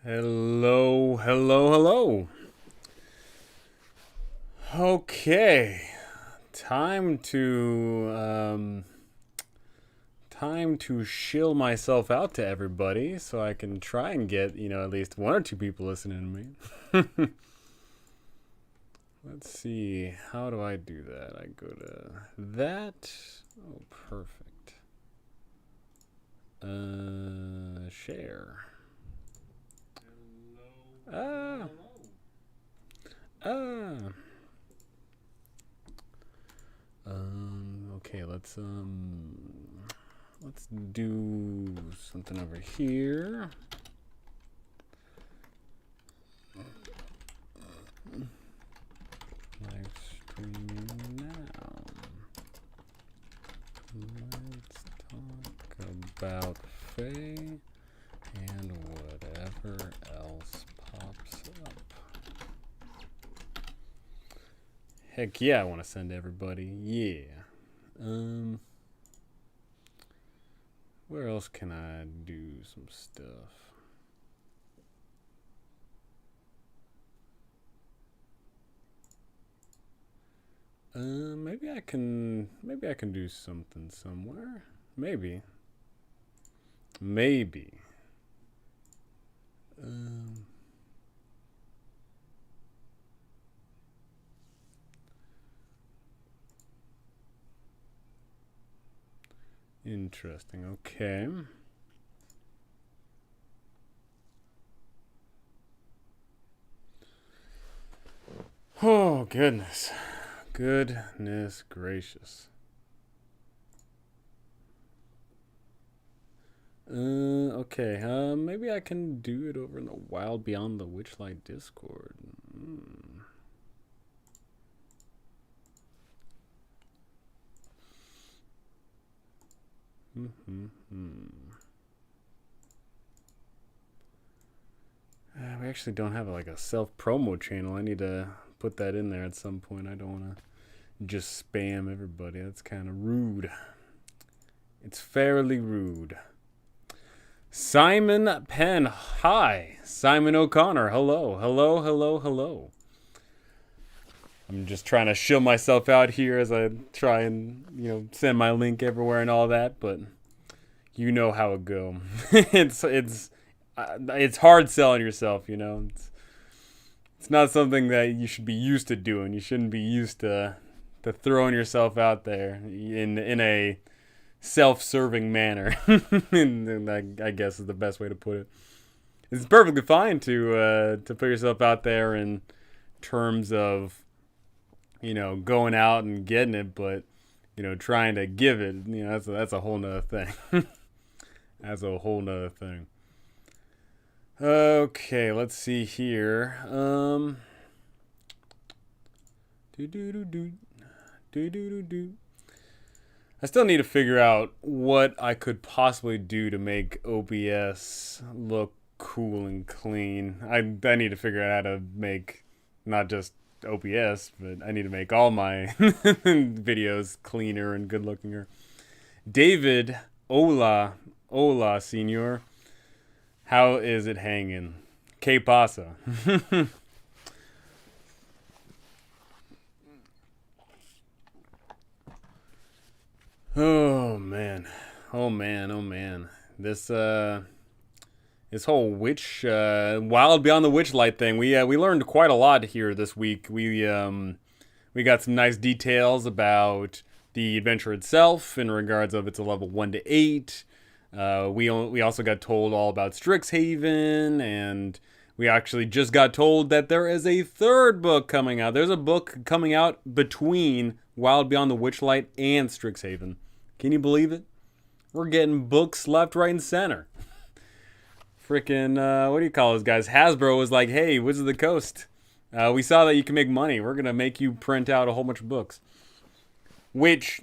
Hello, hello, hello. Okay, time to time to shill myself out to everybody, so I can try and get at least one or two people listening to me. Let's see, how do I do that? I go to that. Oh, perfect. Share. Ah, ah. Okay, let's do something over here. Live streaming now. Let's talk about Faye and whatever else pops up. Heck yeah, I want to send everybody. Yeah. Where else can I do some stuff? Maybe I can do something somewhere. Maybe. Interesting. Okay. Oh, goodness. Goodness gracious. Okay. Maybe I can do it over in the Wild Beyond the Witchlight Discord. We actually don't have like a self promo channel. I need to put that in there at some point. I don't want to just spam everybody. That's kind of rude. It's fairly rude. Simon Penn, hi. Simon O'Connor, hello, hello, hello, hello. I'm just trying to shill myself out here as I try and send my link everywhere and all that, but you know how it go. it's hard selling yourself. It's not something that you should be used to doing. You shouldn't be used to throwing yourself out there in a self-serving manner. And I guess is the best way to put it. It's perfectly fine to put yourself out there in terms of going out and getting it, but trying to give it, that's a whole nother thing. That's a whole nother thing. Okay, let's see here. I still need to figure out what I could possibly do to make OBS look cool and clean. I need to figure out how to make not just OBS, but I need to make all my videos cleaner and good lookinger. David, hola, senor. How is it hanging? Que pasa? Oh man. This whole Wild Beyond the Witchlight thing. We learned quite a lot here this week. We got some nice details about the adventure itself in regards of it's a level 1 to 8. We also got told all about Strixhaven, and we actually just got told that there is a third book coming out. There's a book coming out between Wild Beyond the Witchlight and Strixhaven. Can you believe it? We're getting books left, right, and center. Freaking, what do you call those guys? Hasbro was like, hey, Wizards of the Coast, we saw that you can make money. We're going to make you print out a whole bunch of books. Which,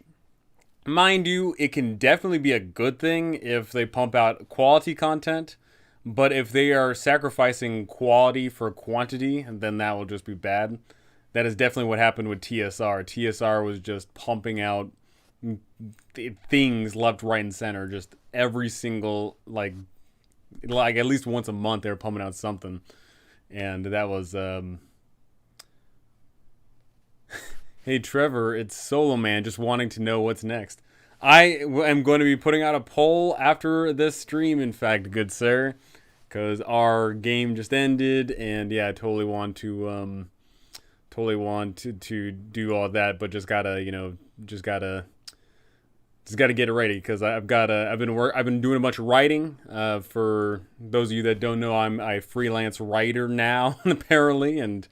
mind you, it can definitely be a good thing if they pump out quality content. But if they are sacrificing quality for quantity, then that will just be bad. That is definitely what happened with TSR. TSR was just pumping out things left, right, and center. Just every single, like at least once a month they were pumping out something, and that was hey Trevor, it's Solo Man just wanting to know what's next. I am going to be putting out a poll after this stream, in fact, good sir, because our game just ended, and yeah, I totally want to to do all that, but just gotta get it ready because I've been doing a bunch of writing. For those of you that don't know, I'm a freelance writer now apparently, and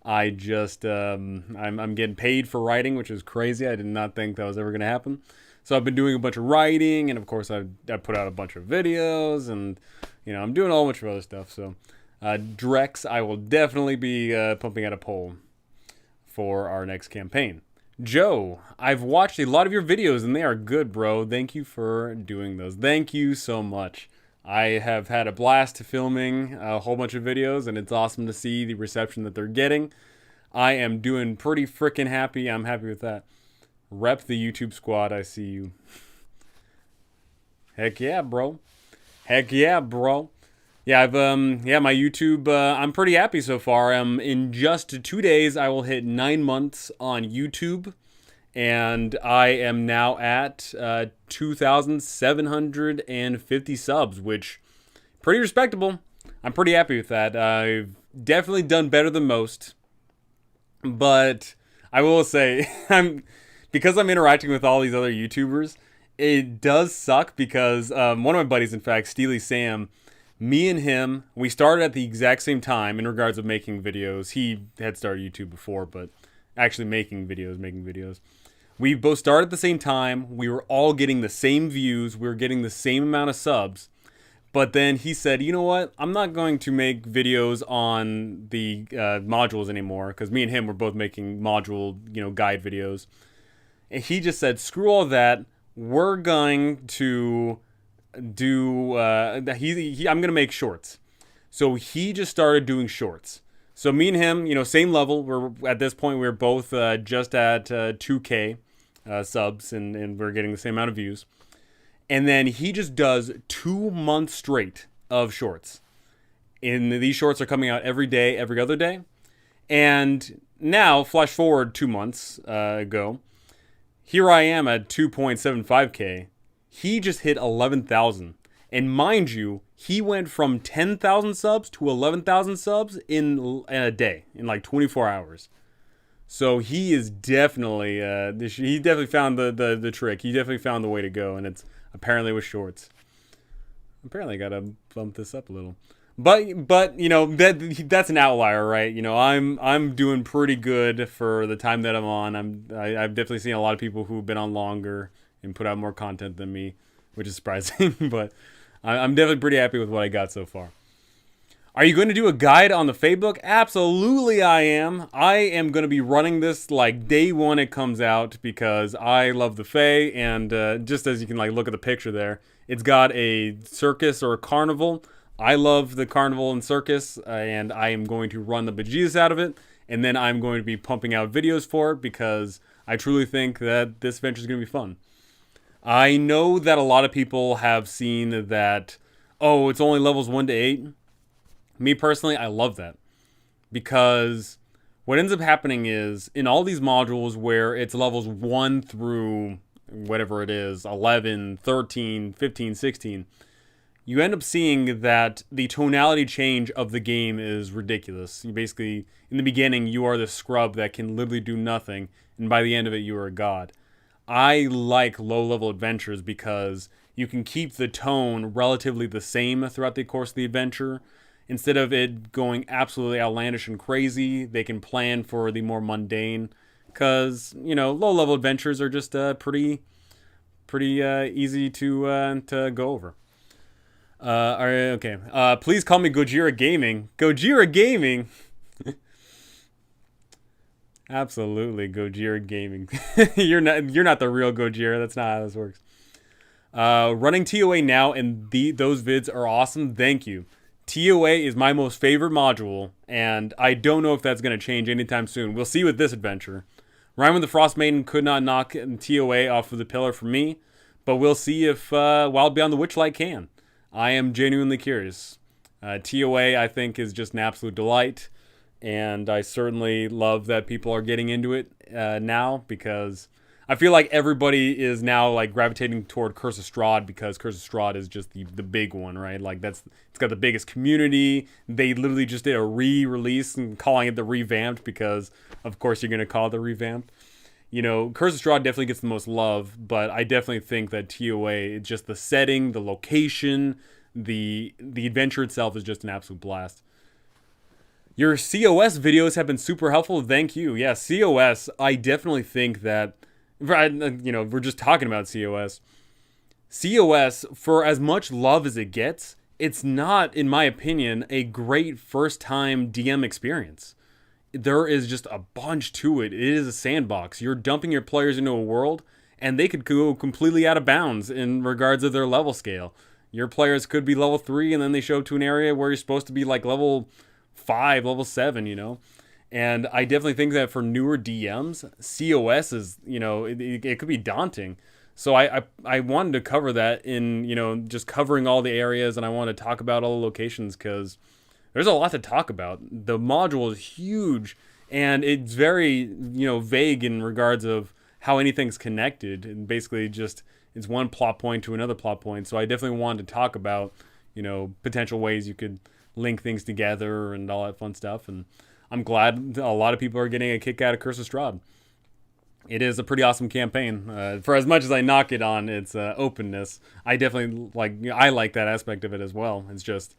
I just I'm getting paid for writing, which is crazy. I did not think that was ever gonna happen. So I've been doing a bunch of writing, and of course I put out a bunch of videos, and I'm doing a whole bunch of other stuff. So Drex, I will definitely be pumping out a poll for our next campaign. Joe, I've watched a lot of your videos, and they are good, bro. Thank you for doing those. Thank you so much. I have had a blast filming a whole bunch of videos, and it's awesome to see the reception that they're getting. I am doing pretty freaking happy. I'm happy with that. Rep the YouTube squad. I see you. Heck yeah, bro. Heck yeah, bro. Yeah, I've my YouTube. I'm pretty happy so far. In just 2 days, I will hit 9 months on YouTube, and I am now at 2,750 subs, which pretty respectable. I'm pretty happy with that. I've definitely done better than most, but I will say because I'm interacting with all these other YouTubers, it does suck because one of my buddies, in fact, Steely Sam, me and him, we started at the exact same time in regards of making videos. He had started YouTube before, but actually making videos. We both started at the same time. We were all getting the same views. We were getting the same amount of subs. But then he said, you know what? I'm not going to make videos on the modules anymore, because me and him were both making module, guide videos. And he just said, screw all that. We're going to do, I'm going to make shorts. So he just started doing shorts. So me and him, same level. We're at this point, we're both just at 2K subs, and we're getting the same amount of views. And then he just does 2 months straight of shorts. And these shorts are coming out every day, every other day. And now, flash forward 2 months ago, here I am at 2.75K. He just hit 11,000. And mind you, he went from 10,000 subs to 11,000 subs in a day, in like 24 hours. So he is definitely, he definitely found the trick. He definitely found the way to go, and it's apparently with shorts. Apparently I gotta bump this up a little. But that's an outlier, right? I'm doing pretty good for the time that I'm on. I've definitely seen a lot of people who've been on longer and put out more content than me, which is surprising. But I'm definitely pretty happy with what I got so far. Are you going to do a guide on the Fae book? Absolutely I am. I am going to be running this like day one it comes out because I love the Fae, and just as you can look at the picture there, it's got a circus or a carnival. I love the carnival and circus, and I am going to run the bejesus out of it, and then I'm going to be pumping out videos for it because I truly think that this adventure is going to be fun. I know that a lot of people have seen that, oh, it's only levels 1 to 8. Me personally, I love that because what ends up happening is in all these modules where it's levels 1 through whatever it is, 11, 13, 15, 16, you end up seeing that the tonality change of the game is ridiculous. You basically, in the beginning, you are the scrub that can literally do nothing, and by the end of it, you are a god. I like low-level adventures because you can keep the tone relatively the same throughout the course of the adventure. Instead of it going absolutely outlandish and crazy, they can plan for the more mundane. Because, low-level adventures are just pretty easy to go over. All right, okay. Please call me Gojira Gaming. Gojira Gaming? Absolutely, Gojira Gaming. You're not the real Gojira. That's not how this works. Running TOA now, and those vids are awesome. Thank you. TOA is my most favorite module, and I don't know if that's going to change anytime soon. We'll see with this adventure. Rhyme with the Frost Maiden could not knock TOA off of the pillar for me, but we'll see if Wild Beyond the Witchlight can. I am genuinely curious. TOA, I think, is just an absolute delight, and I certainly love that people are getting into it now, because I feel like everybody is now like gravitating toward Curse of Strahd, because Curse of Strahd is just the big one, right? Like it's got the biggest community. They literally just did a re-release and calling it the revamped, because of course you're gonna call it the revamped. Curse of Strahd definitely gets the most love, but I definitely think that TOA, just the setting, the location, the adventure itself is just an absolute blast. Your COS videos have been super helpful. Thank you. Yeah, COS, I definitely think that, we're just talking about COS. COS, for as much love as it gets, it's not, in my opinion, a great first-time DM experience. There is just a bunch to it. It is a sandbox. You're dumping your players into a world, and they could go completely out of bounds in regards of their level scale. Your players could be level 3, and then they show up to an area where you're supposed to be like level 5, level 7, And I definitely think that for newer DMs, COS is, it could be daunting. So I wanted to cover that in, just covering all the areas, and I want to talk about all the locations, because there's a lot to talk about. The module is huge, and it's very, vague in regards of how anything's connected, and basically just it's one plot point to another plot point. So I definitely wanted to talk about, potential ways you could link things together and all that fun stuff. And I'm glad a lot of people are getting a kick out of Curse of Strahd. It is a pretty awesome campaign. For as much as I knock it on its openness, I definitely like that aspect of it as well. It's just,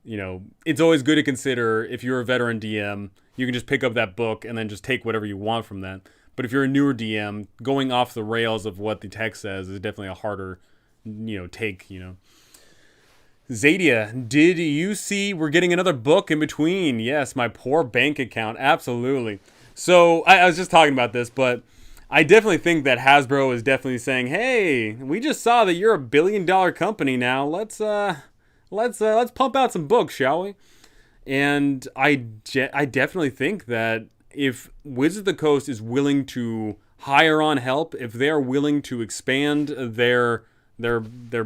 it's always good to consider, if you're a veteran DM, you can just pick up that book and then just take whatever you want from that. But if you're a newer DM, going off the rails of what the text says is definitely a harder, take, Zadia, did you see we're getting another book in between? Yes, my poor bank account. Absolutely. So I was just talking about this, but I definitely think that Hasbro is definitely saying, hey, we just saw that you're $1 billion company now. Let's pump out some books, shall we? And I definitely think that if Wizards of the Coast is willing to hire on help, if they're willing to expand their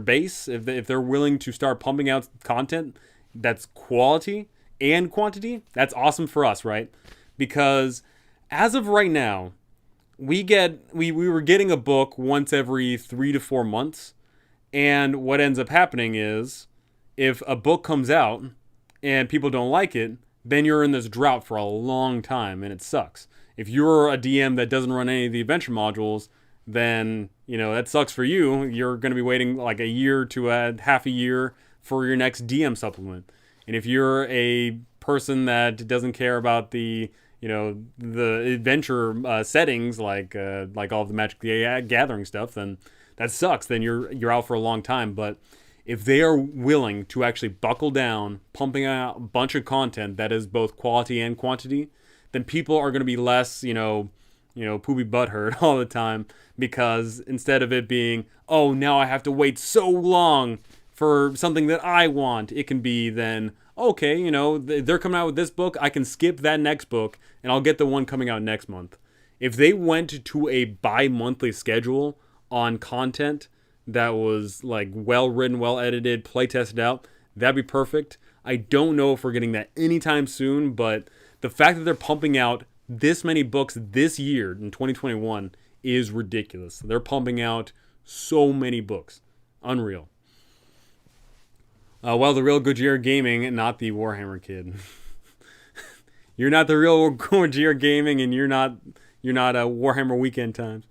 base, if they're willing to start pumping out content that's quality and quantity, that's awesome for us, right? Because as of right now, we were getting a book once every 3 to 4 months, and what ends up happening is, if a book comes out and people don't like it, then you're in this drought for a long time, and it sucks. If you're a DM that doesn't run any of the adventure modules, then, that sucks for you. You're going to be waiting like a year to half a year for your next DM supplement. And if you're a person that doesn't care about the adventure settings, like all the Magic the Gathering stuff, then that sucks. Then you're out for a long time. But if they are willing to actually buckle down, pumping out a bunch of content that is both quality and quantity, then people are going to be less, poopy butthurt all the time, because instead of it being, oh, now I have to wait so long for something that I want, it can be then, okay, they're coming out with this book, I can skip that next book, and I'll get the one coming out next month. If they went to a bi-monthly schedule on content that was like well written, well edited, play tested out, that'd be perfect. I don't know if we're getting that anytime soon, but the fact that they're pumping out this many books this year in 2021 is ridiculous. They're pumping out so many books. Unreal. Well, the real Gojira Gaming, not the Warhammer kid. You're not the real Gojira Gaming, and you're not Warhammer Weekend Times.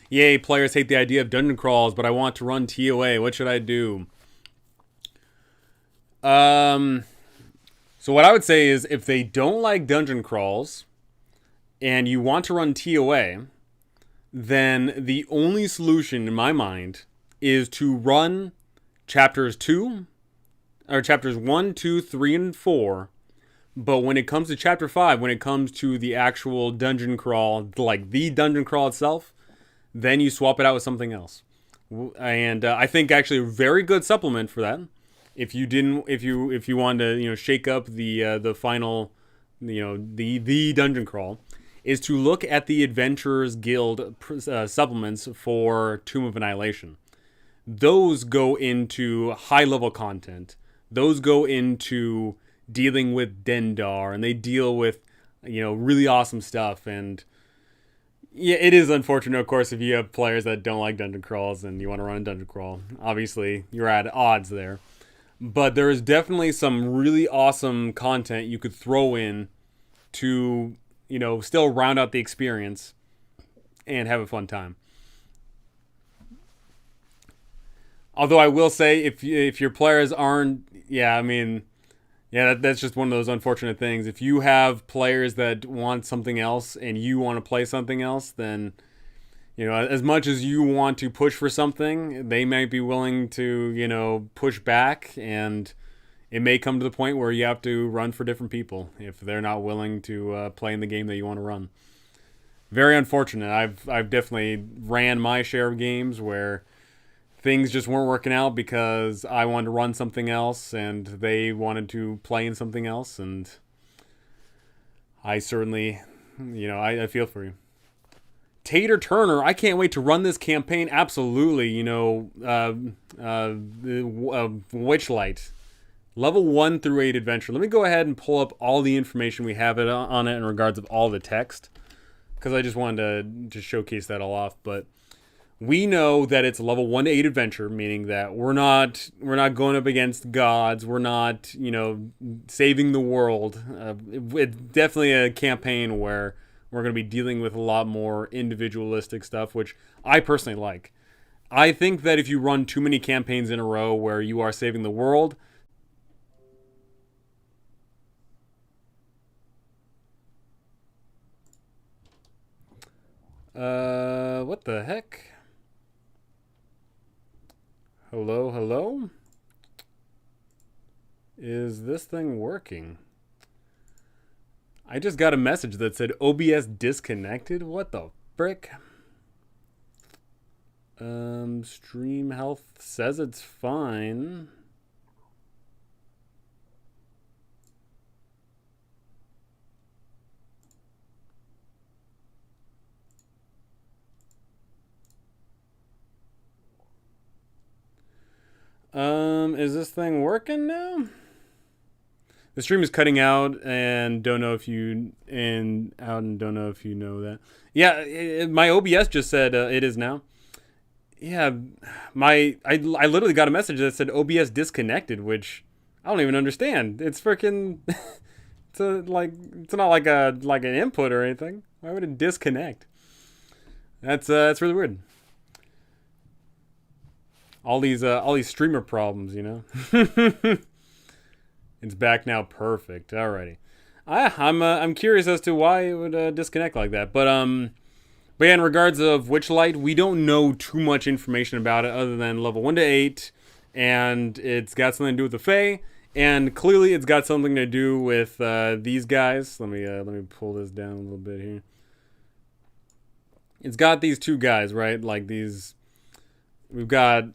Yay, players hate the idea of dungeon crawls, but I want to run TOA. What should I do? So what I would say is, if they don't like dungeon crawls and you want to run TOA, then the only solution in my mind is to run chapters 1, 2, 3, and 4. But when it comes to chapter 5, when it comes to the actual dungeon crawl, like the dungeon crawl itself, then you swap it out with something else. And I think actually a very good supplement for that, if you wanted to shake up the final the dungeon crawl, is to look at the Adventurers Guild supplements for Tomb of Annihilation. those go into high level content. Those go into dealing with Dendar, and they deal with, really awesome stuff. And yeah, it is unfortunate, of course, if you have players that don't like dungeon crawls and you want to run a dungeon crawl. Obviously, you're at odds there. But there is definitely some really awesome content you could throw in to, still round out the experience and have a fun time. Although I will say, if your players aren't, that's just one of those unfortunate things. If you have players that want something else and you want to play something else, then, as much as you want to push for something, they might be willing to, push back, and it may come to the point where you have to run for different people if they're not willing to play in the game that you want to run. Very unfortunate. I've definitely ran my share of games where things just weren't working out because I wanted to run something else and they wanted to play in something else, and I certainly, I feel for you. Tater Turner, I can't wait to run this campaign. Absolutely, Witchlight. Level 1 through 8 adventure. Let me go ahead and pull up all the information we have on it in regards of all the text, because I just wanted to showcase that all off. But we know that it's a level 1 to 8 adventure, meaning that we're not going up against gods. We're not, saving the world. It's definitely a campaign where we're going to be dealing with a lot more individualistic stuff, which I personally like. I think that if you run too many campaigns in a row where you are saving the world, what the heck? Hello? Is this thing working? I just got a message that said OBS disconnected. What the frick? Stream health says it's fine. Is this thing working now? The stream is cutting out, and don't know if you don't know if you know that. Yeah, my OBS just said it is now. Yeah, I literally got a message that said OBS disconnected, which I don't even understand. It's freaking it's not like an input or anything. Why would it disconnect? That's really weird. All these streamer problems, It's back now. Perfect. Alrighty. I'm curious as to why it would disconnect like that. But yeah, in regards of Witchlight, we don't know too much information about it other than level 1 to 8, and it's got something to do with the Fae, and clearly it's got something to do with these guys. Let me pull this down a little bit here. It's got these two guys, right? Like these. We've got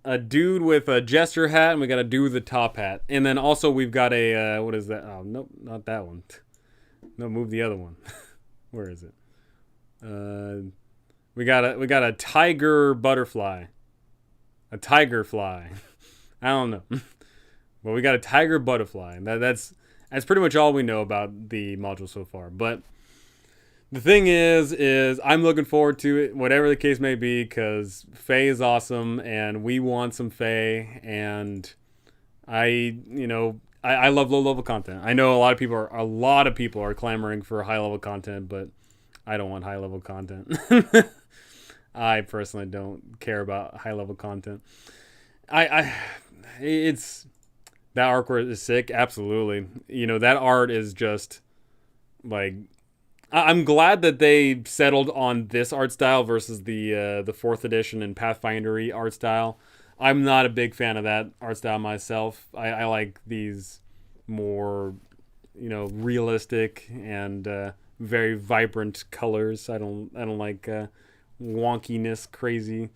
a dude with a jester hat, and we got a dude with a top hat, and then also we've got a what is that? Oh, nope, not that one. No, move the other one. Where is it? We got a tiger butterfly, a tiger fly. I don't know, but we got a tiger butterfly, and that's pretty much all we know about the module so far. But the thing is I'm looking forward to it, whatever the case may be, because Faye is awesome, and we want some Faye, and I love low level content. I know a lot of people are clamoring for high level content, but I don't want high level content. I personally don't care about high level content. It's that artwork is sick, absolutely. That art is just like. I'm glad that they settled on this art style versus the 4th edition and Pathfindery art style. I'm not a big fan of that art style myself. I like these more, realistic and very vibrant colors. I don't like wonkiness, crazy,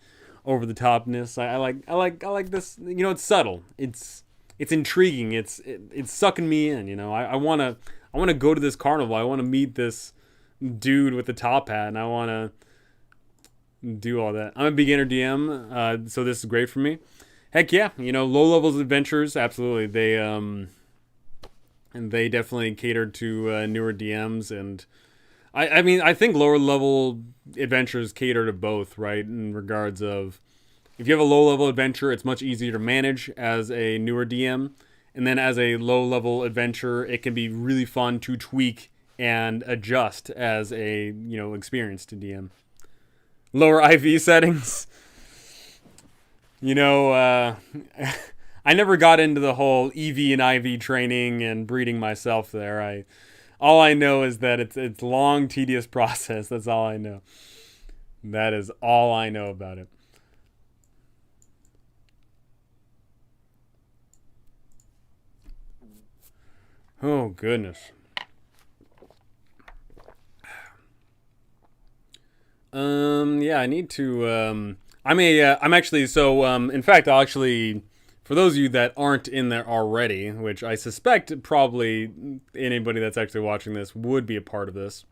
over the topness. I like this. It's subtle. It's intriguing. It's sucking me in. I wanna go to this carnival. I want to meet this dude with the top hat, and I want do all that. I'm a beginner DM, so this is great for me. Heck yeah, low levels adventures, absolutely. They definitely catered to newer DMs, and I mean, I think lower level adventures cater to both, right? In regards of, if you have a low level adventure, it's much easier to manage as a newer DM, and then as a low level adventure, it can be really fun to tweak and adjust as a experienced DM. Lower IV settings. You know, I never got into the whole EV and IV training and breeding myself there. All I know is that it's long, tedious process. That's all I know. That is all I know about it. Oh goodness. Yeah, I need to. I'm actually. So, in fact, I'll actually. For those of you that aren't in there already, which I suspect probably anybody that's actually watching this would be a part of this,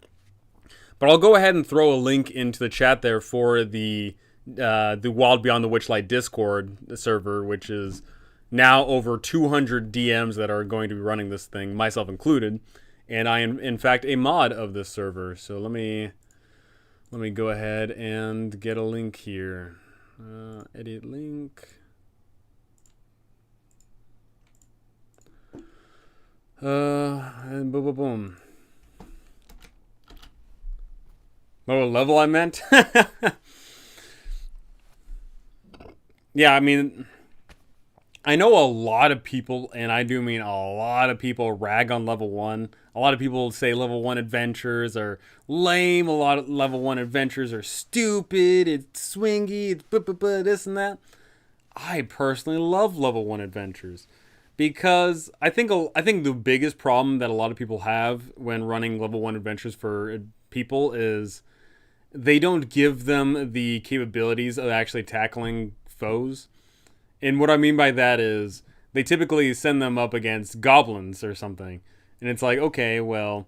but I'll go ahead and throw a link into the chat there for the Wild Beyond the Witchlight Discord server, which is now over 200 DMs that are going to be running this thing, myself included, and I am in fact a mod of this server. So let me go ahead and get a link here. Edit link. And boom, boom, boom. What level I meant? Yeah, I mean, I know a lot of people, and I do mean a lot of people, rag on level 1. A lot of people say level 1 adventures are lame. A lot of level 1 adventures are stupid. It's swingy. It's this and that. I personally love level 1 adventures because I think the biggest problem that a lot of people have when running level 1 adventures for people is they don't give them the capabilities of actually tackling foes. And what I mean by that is they typically send them up against goblins or something. And it's like, okay, well,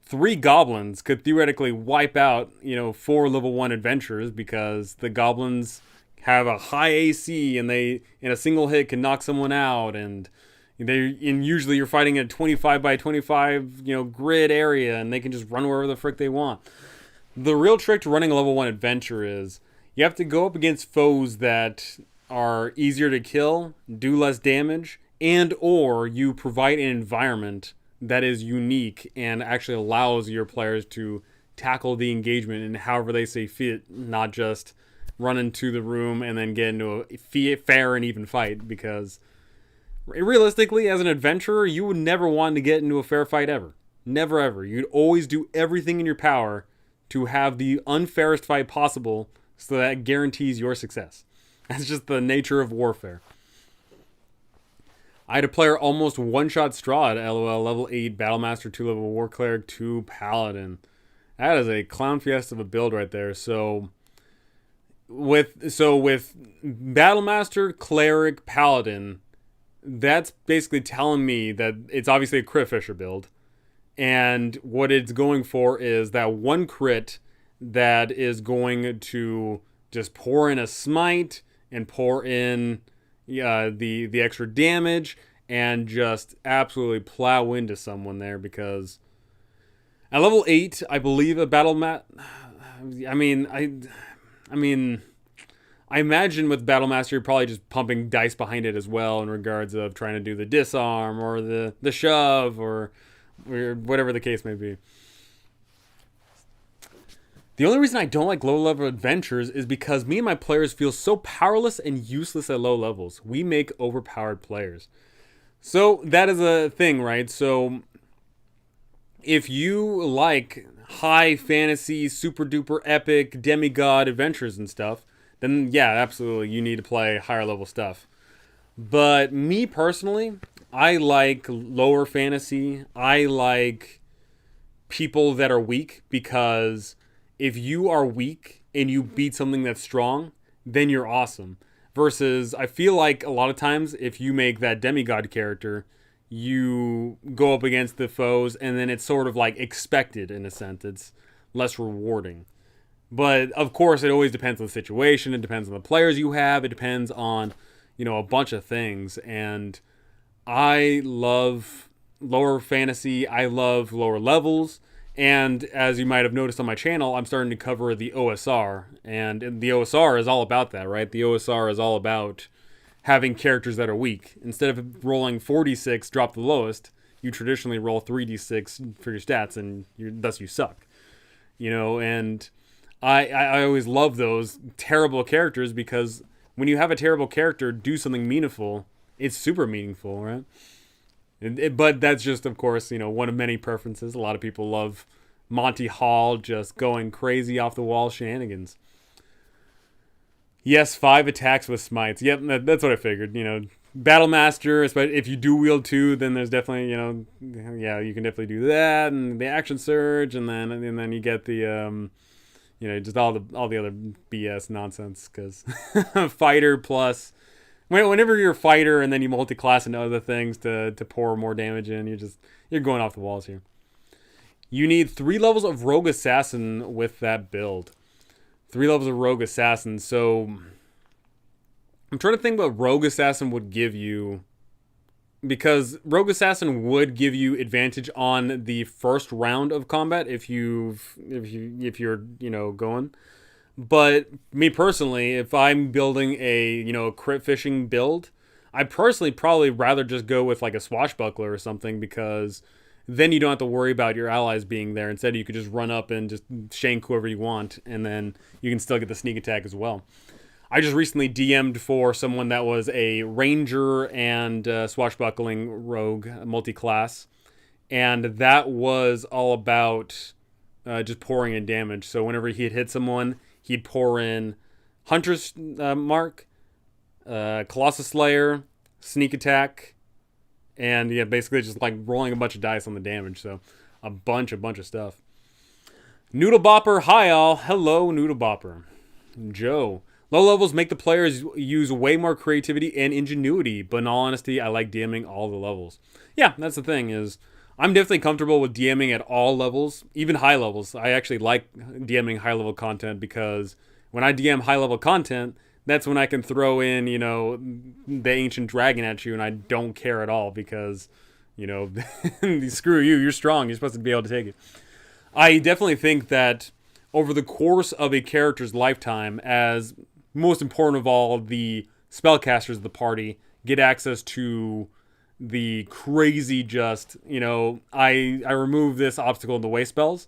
3 goblins could theoretically wipe out, 4 level 1 adventures because the goblins have a high AC and they, in a single hit, can knock someone out. And usually you're fighting a 25 by 25, grid area, and they can just run wherever the frick they want. The real trick to running a level 1 adventure is you have to go up against foes that are easier to kill, do less damage, and or you provide an environment that is unique and actually allows your players to tackle the engagement in however they see fit, not just run into the room and then get into a fair and even fight, because realistically, as an adventurer, you would never want to get into a fair fight ever. Never ever. You'd always do everything in your power to have the unfairest fight possible so that guarantees your success. That's just the nature of warfare. I had a player almost one-shot Strahd, LOL, level 8, Battlemaster, 2-level War Cleric, 2 Paladin. That is a clown fiesta of a build right there. So with Battlemaster, Cleric, Paladin, that's basically telling me that it's obviously a crit fisher build. And what it's going for is that one crit that is going to just pour in a smite and pour in the extra damage and just absolutely plow into someone there, because at level 8, I believe a battle mat. I imagine with Battlemaster you're probably just pumping dice behind it as well in regards of trying to do the disarm or the shove or whatever the case may be. The only reason I don't like low-level adventures is because me and my players feel so powerless and useless at low levels. We make overpowered players. So that is a thing, right? So if you like high fantasy, super-duper epic, demigod adventures and stuff, then yeah, absolutely, you need to play higher level stuff. But me personally, I like lower fantasy. I like people that are weak, because if you are weak and you beat something that's strong, then you're awesome. Versus, I feel like a lot of times if you make that demigod character, you go up against the foes and then it's sort of like expected in a sense. It's less rewarding. But of course, it always depends on the situation. It depends on the players you have. It depends on, a bunch of things. And I love lower fantasy. I love lower levels. And as you might have noticed on my channel, I'm starting to cover the OSR. And the OSR is all about that, right? The OSR is all about having characters that are weak. Instead of rolling 4d6, drop the lowest, you traditionally roll 3d6 for your stats, and thus you suck. And I always love those terrible characters, because when you have a terrible character do something meaningful, it's super meaningful, right? But that's just, of course, one of many preferences. A lot of people love Monty Hall just going crazy off the wall shenanigans. Yes, 5 attacks with smites. Yep, that's what I figured. Battle Master, especially if you do wield 2, then there's definitely, yeah, you can definitely do that, and the action surge, and then you get the just all the other BS nonsense, because fighter plus, whenever you're a fighter and then you multi-class into other things to pour more damage in, you're going off the walls here. You need 3 levels of Rogue Assassin with that build. 3 levels of Rogue Assassin. So I'm trying to think what Rogue Assassin would give you, because Rogue Assassin would give you advantage on the first round of combat if you're going. But me personally, if I'm building a crit fishing build, I personally probably rather just go with like a swashbuckler or something, because then you don't have to worry about your allies being there. Instead, you could just run up and just shank whoever you want, and then you can still get the sneak attack as well. I just recently DM'd for someone that was a ranger and swashbuckling rogue multi-class, and that was all about just pouring in damage. So whenever he'd hit someone, he'd pour in Hunter's Mark, Colossus Slayer, sneak attack, and yeah, basically just like rolling a bunch of dice on the damage. So a bunch of stuff. Noodle Bopper, hi all. Hello, Noodle Bopper. Joe. Low levels make the players use way more creativity and ingenuity, but in all honesty, I like DMing all the levels. Yeah, that's the thing, is I'm definitely comfortable with DMing at all levels, even high levels. I actually like DMing high level content, because when I DM high level content, that's when I can throw in, the ancient dragon at you, and I don't care at all, because, screw you, you're strong, you're supposed to be able to take it. I definitely think that over the course of a character's lifetime, as most important of all, the spellcasters of the party get access to the crazy I remove this obstacle in the way spells,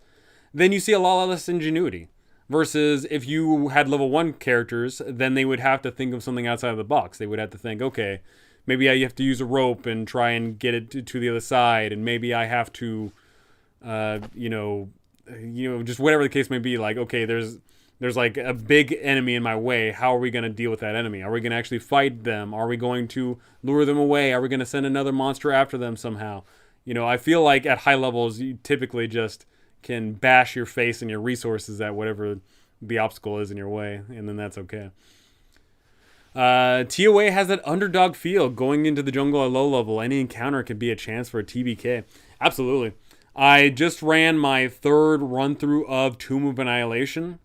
then you see a lot less ingenuity. Versus if you had level 1 characters, then they would have to think of something outside of the box. They would have to think, okay, maybe I have to use a rope and try and get it to the other side, and maybe I have to, just whatever the case may be. Like, okay, there's like a big enemy in my way. How are we going to deal with that enemy? Are we going to actually fight them? Are we going to lure them away? Are we going to send another monster after them somehow? I feel like at high levels, you typically just can bash your face and your resources at whatever the obstacle is in your way, and then that's okay. TOA has that underdog feel going into the jungle at low level. Any encounter could be a chance for a TBK. Absolutely. I just ran my 3rd run through of Tomb of Annihilation,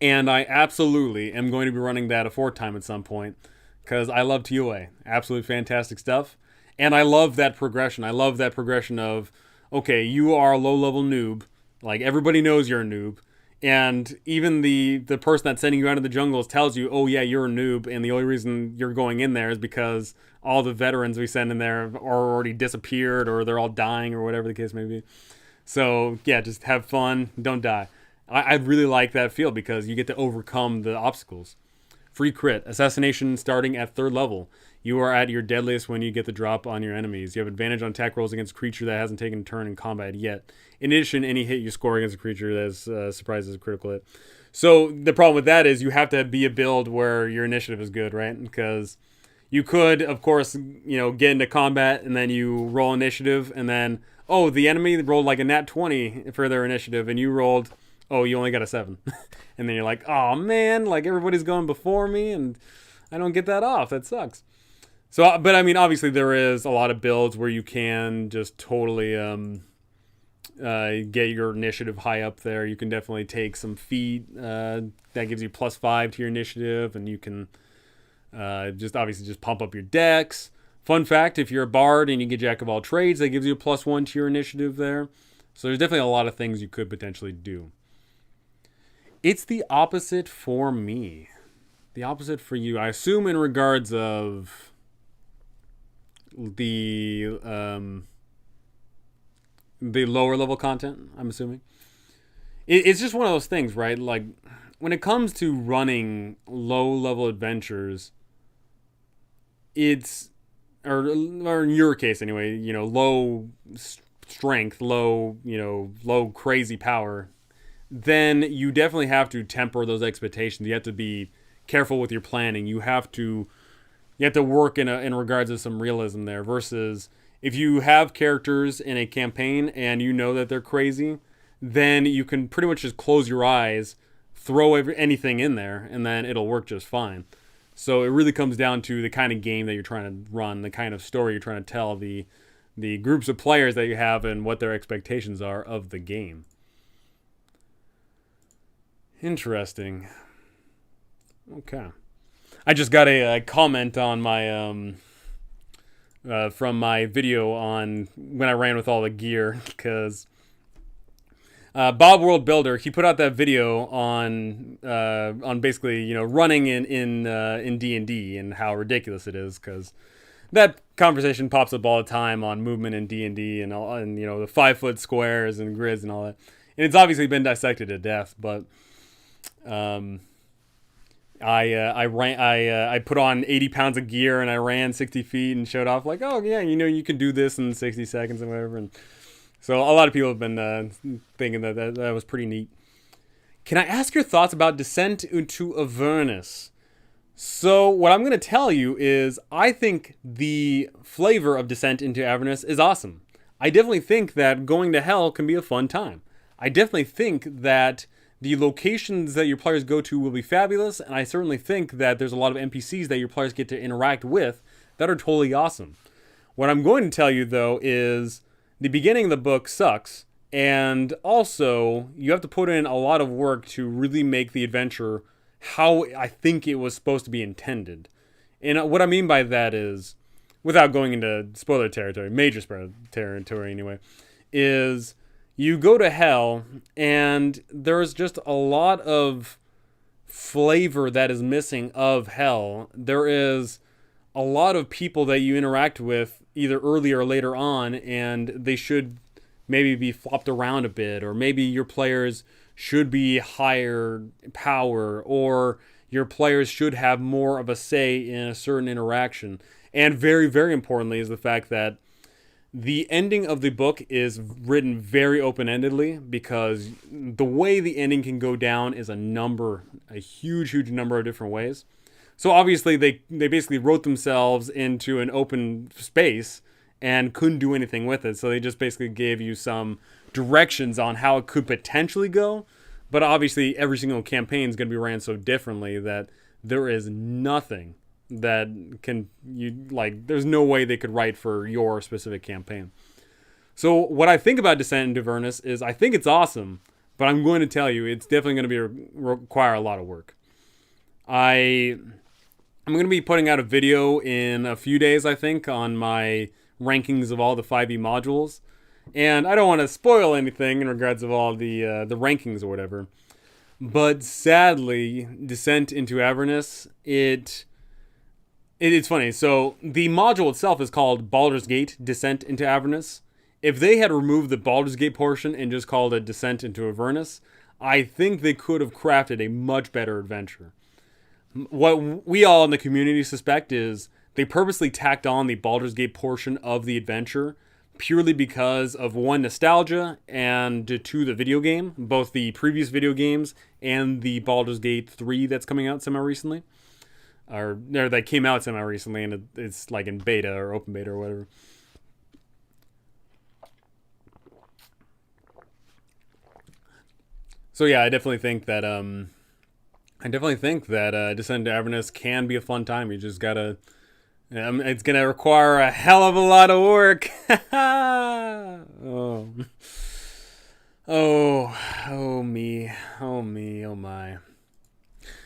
and I absolutely am going to be running that a 4th time at some point, because I love TOA. Absolutely fantastic stuff. And I love that progression. I love that progression of, okay, you are a low-level noob. Like, everybody knows you're a noob. And even the person that's sending you out of the jungles tells you, oh yeah, you're a noob, and the only reason you're going in there is because all the veterans we send in there are already disappeared, or they're all dying, or whatever the case may be. So, yeah, just have fun. Don't die. I really like that feel, because you get to overcome the obstacles. Free crit. Assassination starting at 3rd level. You are at your deadliest when you get the drop on your enemies. You have advantage on attack rolls against a creature that hasn't taken a turn in combat yet. In addition, any hit you score against a creature that is surprised as a critical hit. So the problem with that is you have to be a build where your initiative is good, right? Because you could, of course, get into combat and then you roll initiative, and then, oh, the enemy rolled like a nat 20 for their initiative, and you rolled, oh, you only got a 7. And then you're like, oh man, like everybody's going before me and I don't get that off. That sucks. So, but I mean, obviously there is a lot of builds where you can just totally get your initiative high up there. You can definitely take some feat that gives you +5 to your initiative, and you can just obviously just pump up your dex. Fun fact, if you're a bard and you get Jack of all trades, that gives you a +1 to your initiative there. So there's definitely a lot of things you could potentially do. It's the opposite for me. The opposite for you. I assume in regards of the lower level content, I'm assuming. It's just one of those things, right? Like, when it comes to running low level adventures, it's, or in your case anyway, low strength, low crazy power, then you definitely have to temper those expectations. You have to be careful with your planning. You have to work in regards to some realism there, versus if you have characters in a campaign and you know that they're crazy, then you can pretty much just close your eyes, throw anything in there, and then it'll work just fine. So it really comes down to the kind of game that you're trying to run, the kind of story you're trying to tell, the groups of players that you have, and what their expectations are of the game. Interesting. Okay. I just got a comment on my from my video on when I ran with all the gear, because Bob World Builder, he put out that video on basically running in D&D and how ridiculous it is, because that conversation pops up all the time on movement in D&D and the 5-foot squares and grids and all that, and it's obviously been dissected to death. But I put on 80 pounds of gear and I ran 60 feet and showed off like, oh yeah, you can do this in 60 seconds and whatever. And so a lot of people have been thinking that was pretty neat. Can I ask your thoughts about Descent into Avernus? So what I'm going to tell you is I think the flavor of Descent into Avernus is awesome. I definitely think that going to hell can be a fun time. I definitely think that the locations that your players go to will be fabulous, and I certainly think that there's a lot of NPCs that your players get to interact with that are totally awesome. What I'm going to tell you, though, is the beginning of the book sucks, and also you have to put in a lot of work to really make the adventure how I think it was supposed to be intended. And what I mean by that is, without going into spoiler territory, major spoiler territory anyway, is you go to hell and there's just a lot of flavor that is missing of hell. There is a lot of people that you interact with either early or later on, and they should maybe be flopped around a bit, or maybe your players should be higher power, or your players should have more of a say in a certain interaction. And very, very importantly is the fact that the ending of the book is written very open-endedly, because the way the ending can go down is a huge, huge number of different ways. So obviously they basically wrote themselves into an open space and couldn't do anything with it. So they just basically gave you some directions on how it could potentially go. But obviously every single campaign is going to be ran so differently that there is nothing that there's no way they could write for your specific campaign. So what I think about Descent into Avernus is I think it's awesome, but I'm going to tell you it's definitely going to require a lot of work. I'm going to be putting out a video in a few days, I think, on my rankings of all the 5e modules. And I don't want to spoil anything in regards of all the rankings or whatever. But sadly, Descent into Avernus, it's funny. So the module itself is called Baldur's Gate Descent into Avernus. If they had removed the Baldur's Gate portion and just called it Descent into Avernus, I think they could have crafted a much better adventure. What we all in the community suspect is they purposely tacked on the Baldur's Gate portion of the adventure purely because of, one, nostalgia, and two, the video game, both the previous video games and the Baldur's Gate 3 that's coming out semi-recently. Or that came out semi-recently, and it's like in beta or open beta or whatever. So yeah, I definitely think that Descent into Avernus can be a fun time. You just gotta. It's gonna require a hell of a lot of work. Oh. Oh, oh me, oh me, oh my.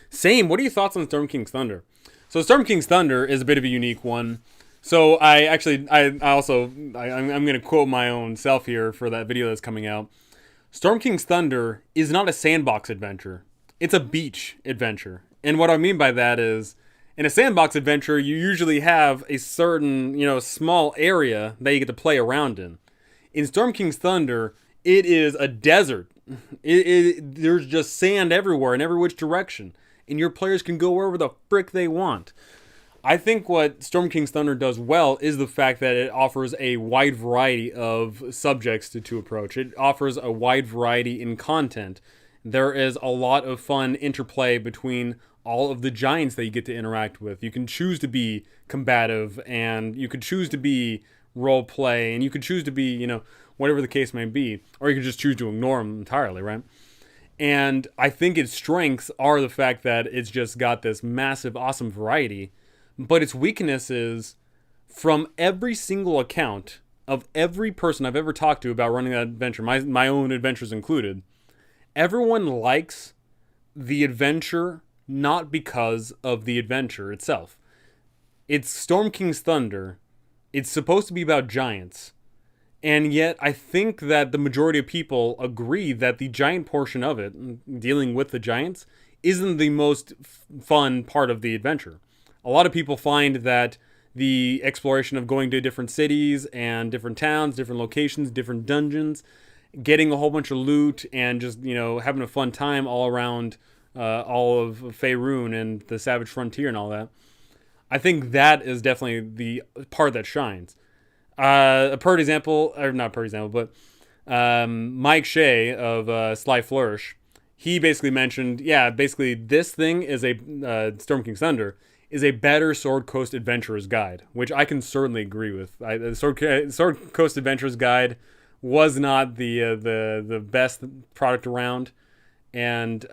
Same. What are your thoughts on Storm King's Thunder? So Storm King's Thunder is a bit of a unique one. So I'm going to quote my own self here for that video that's coming out. Storm King's Thunder is not a sandbox adventure. It's a beach adventure. And what I mean by that is, in a sandbox adventure, you usually have a certain, small area that you get to play around in. In Storm King's Thunder, it is a desert. There's just sand everywhere in every which direction. And your players can go wherever the frick they want. I think what Storm King's Thunder does well is the fact that it offers a wide variety of subjects to approach. It offers a wide variety in content. There is a lot of fun interplay between all of the giants that you get to interact with. You can choose to be combative, and you could choose to be role play, and you could choose to be, whatever the case may be. Or you could just choose to ignore them entirely, right? And I think its strengths are the fact that it's just got this massive, awesome variety. But its weakness is, from every single account of every person I've ever talked to about running that adventure, my own adventures included, everyone likes the adventure not because of the adventure itself. It's Storm King's Thunder. It's supposed to be about giants. And yet I think that the majority of people agree that the giant portion of it, dealing with the giants, isn't the most fun part of the adventure. A lot of people find that the exploration of going to different cities and different towns, different locations, different dungeons, getting a whole bunch of loot, and just, having a fun time all around all of Faerun and the Savage Frontier and all that. I think that is definitely the part that shines. Not per example, but Mike Shea of Sly Flourish, he basically mentioned, this thing is a Storm King's Thunder is a better Sword Coast Adventurer's Guide, which I can certainly agree with. The Sword Coast Adventurer's Guide was not the best product around, and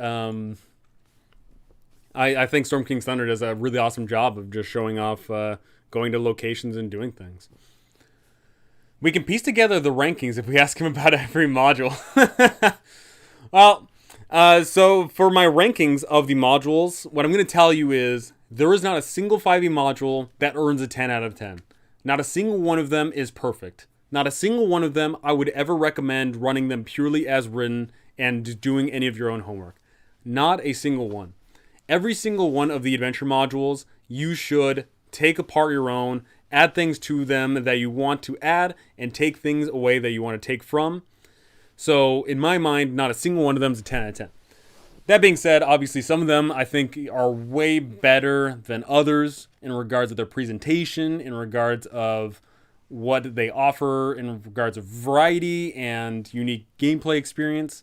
I think Storm King's Thunder does a really awesome job of just showing off going to locations and doing things. We can piece together the rankings if we ask him about every module. Well, so for my rankings of the modules, what I'm going to tell you is there is not a single 5e module that earns a 10 out of 10. Not a single one of them is perfect. Not a single one of them I would ever recommend running them purely as written and doing any of your own homework. Not a single one. Every single one of the adventure modules, you should take apart your own, add things to them that you want to add, and take things away that you want to take from. So, in my mind, not a single one of them is a 10 out of 10. That being said, obviously some of them I think are way better than others in regards of their presentation, in regards of what they offer, in regards of variety and unique gameplay experience.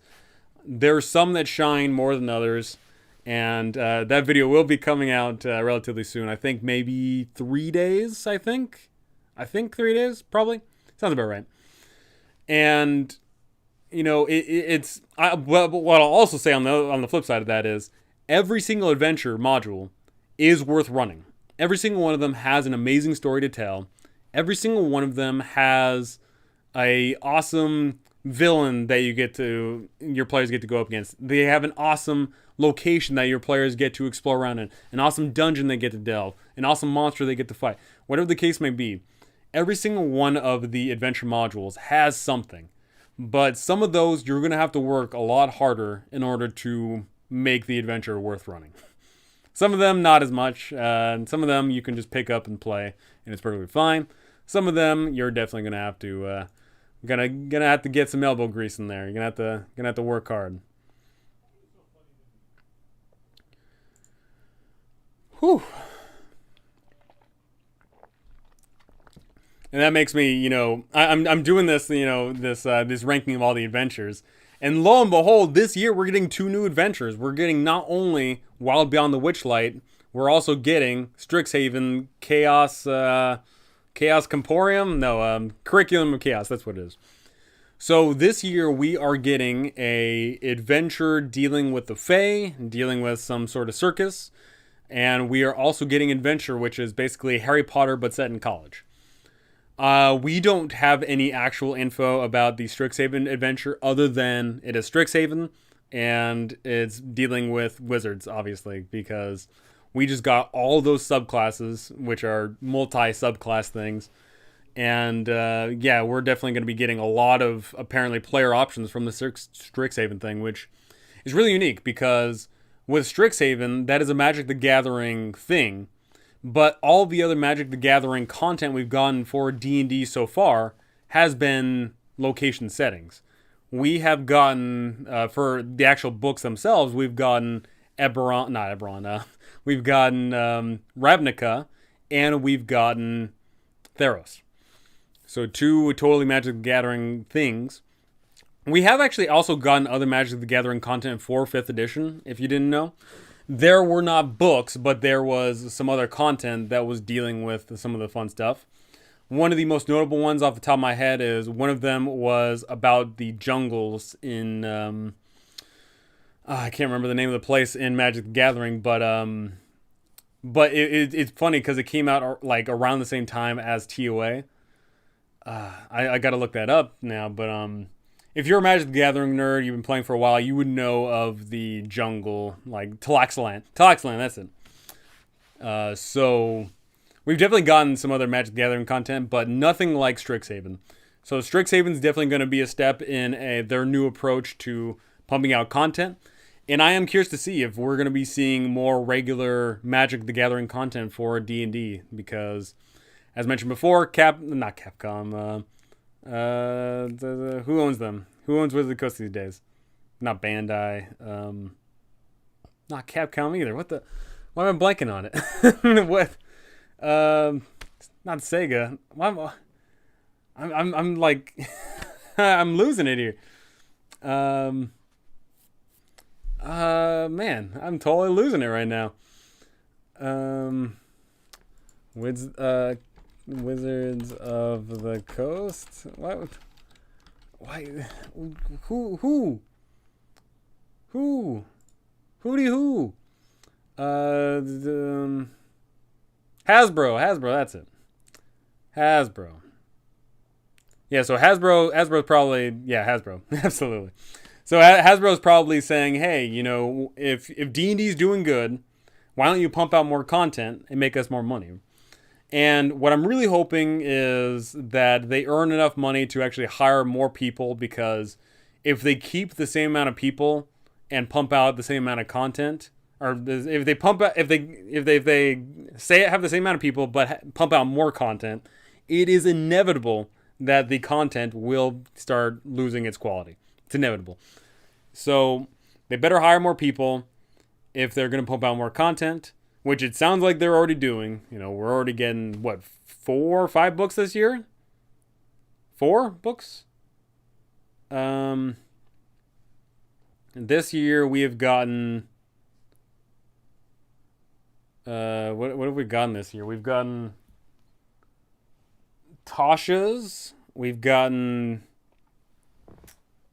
There are some that shine more than others, and that video will be coming out relatively soon. I think maybe 3 days, I think 3 days, probably. Sounds about right. And what I'll also say on the flip side of that is every single adventure module is worth running. Every single one of them has an amazing story to tell. Every single one of them has a awesome villain that your players get to go up against. They have an awesome location that your players get to explore around in, an awesome dungeon they get to delve, an awesome monster they get to fight. Whatever the case may be, every single one of the adventure modules has something. But some of those, you're going to have to work a lot harder in order to make the adventure worth running. Some of them, not as much. And some of them, you can just pick up and play, and it's perfectly fine. Some of them, you're definitely going to have to gonna have to get some elbow grease in there. You're gonna have to work hard. Whew. And that makes me, I'm doing this, this ranking of all the adventures. And lo and behold, this year we're getting 2 new adventures. We're getting not only Wild Beyond the Witchlight, we're also getting Strixhaven Chaos Comporium? No, Curriculum of Chaos, that's what it is. So this year we are getting a adventure dealing with the Fae, dealing with some sort of circus. And we are also getting adventure, which is basically Harry Potter but set in college. We don't have any actual info about the Strixhaven adventure other than it is Strixhaven and it's dealing with wizards, obviously, because we just got all those subclasses, which are multi-subclass things. And yeah, we're definitely going to be getting a lot of apparently player options from the Strixhaven thing, which is really unique because with Strixhaven, that is a Magic the Gathering thing. But all the other Magic the Gathering content we've gotten for D&D so far has been location settings. We have gotten, for the actual books themselves, we've gotten we've gotten Ravnica, and we've gotten Theros. So two totally Magic the Gathering things. We have actually also gotten other Magic the Gathering content for 5th edition, if you didn't know. There were not books, but there was some other content that was dealing with some of the fun stuff. One of the most notable ones off the top of my head is one of them was about the jungles in... I can't remember the name of the place in Magic the Gathering, but it's funny because it came out like around the same time as TOA. I got to look that up now, but if you're a Magic the Gathering nerd, you've been playing for a while, you would know of the jungle, like Talaxaland. Talaxaland, that's it. So we've definitely gotten some other Magic the Gathering content, but nothing like Strixhaven. So Strixhaven's definitely going to be a step in their new approach to pumping out content. And I am curious to see if we're going to be seeing more regular Magic the Gathering content for D&D, because, as mentioned before, not Capcom, who owns them? Who owns Wizard of the Coast these days? Not Bandai. Not Capcom either. Why am I blanking on it? What? Not Sega. I'm like, I'm losing it here. Man, I'm totally losing it right now. Wizards of the Coast. What? Why? Who? Hasbro. That's it. Hasbro. Yeah. So Hasbro's probably Hasbro. Absolutely. So Hasbro's probably saying, hey, if D&D's doing good, why don't you pump out more content and make us more money? And what I'm really hoping is that they earn enough money to actually hire more people, because if they keep the same amount of people and pump out the same amount of content, or if they pump out, if they say have the same amount of people but pump out more content, it is inevitable that the content will start losing its quality. It's inevitable. So they better hire more people if they're going to pump out more content, which it sounds like they're already doing. We're already getting, 4 or 5 books this year? 4 books? This year we have gotten... what have we gotten this year? We've gotten Tasha's. We've gotten...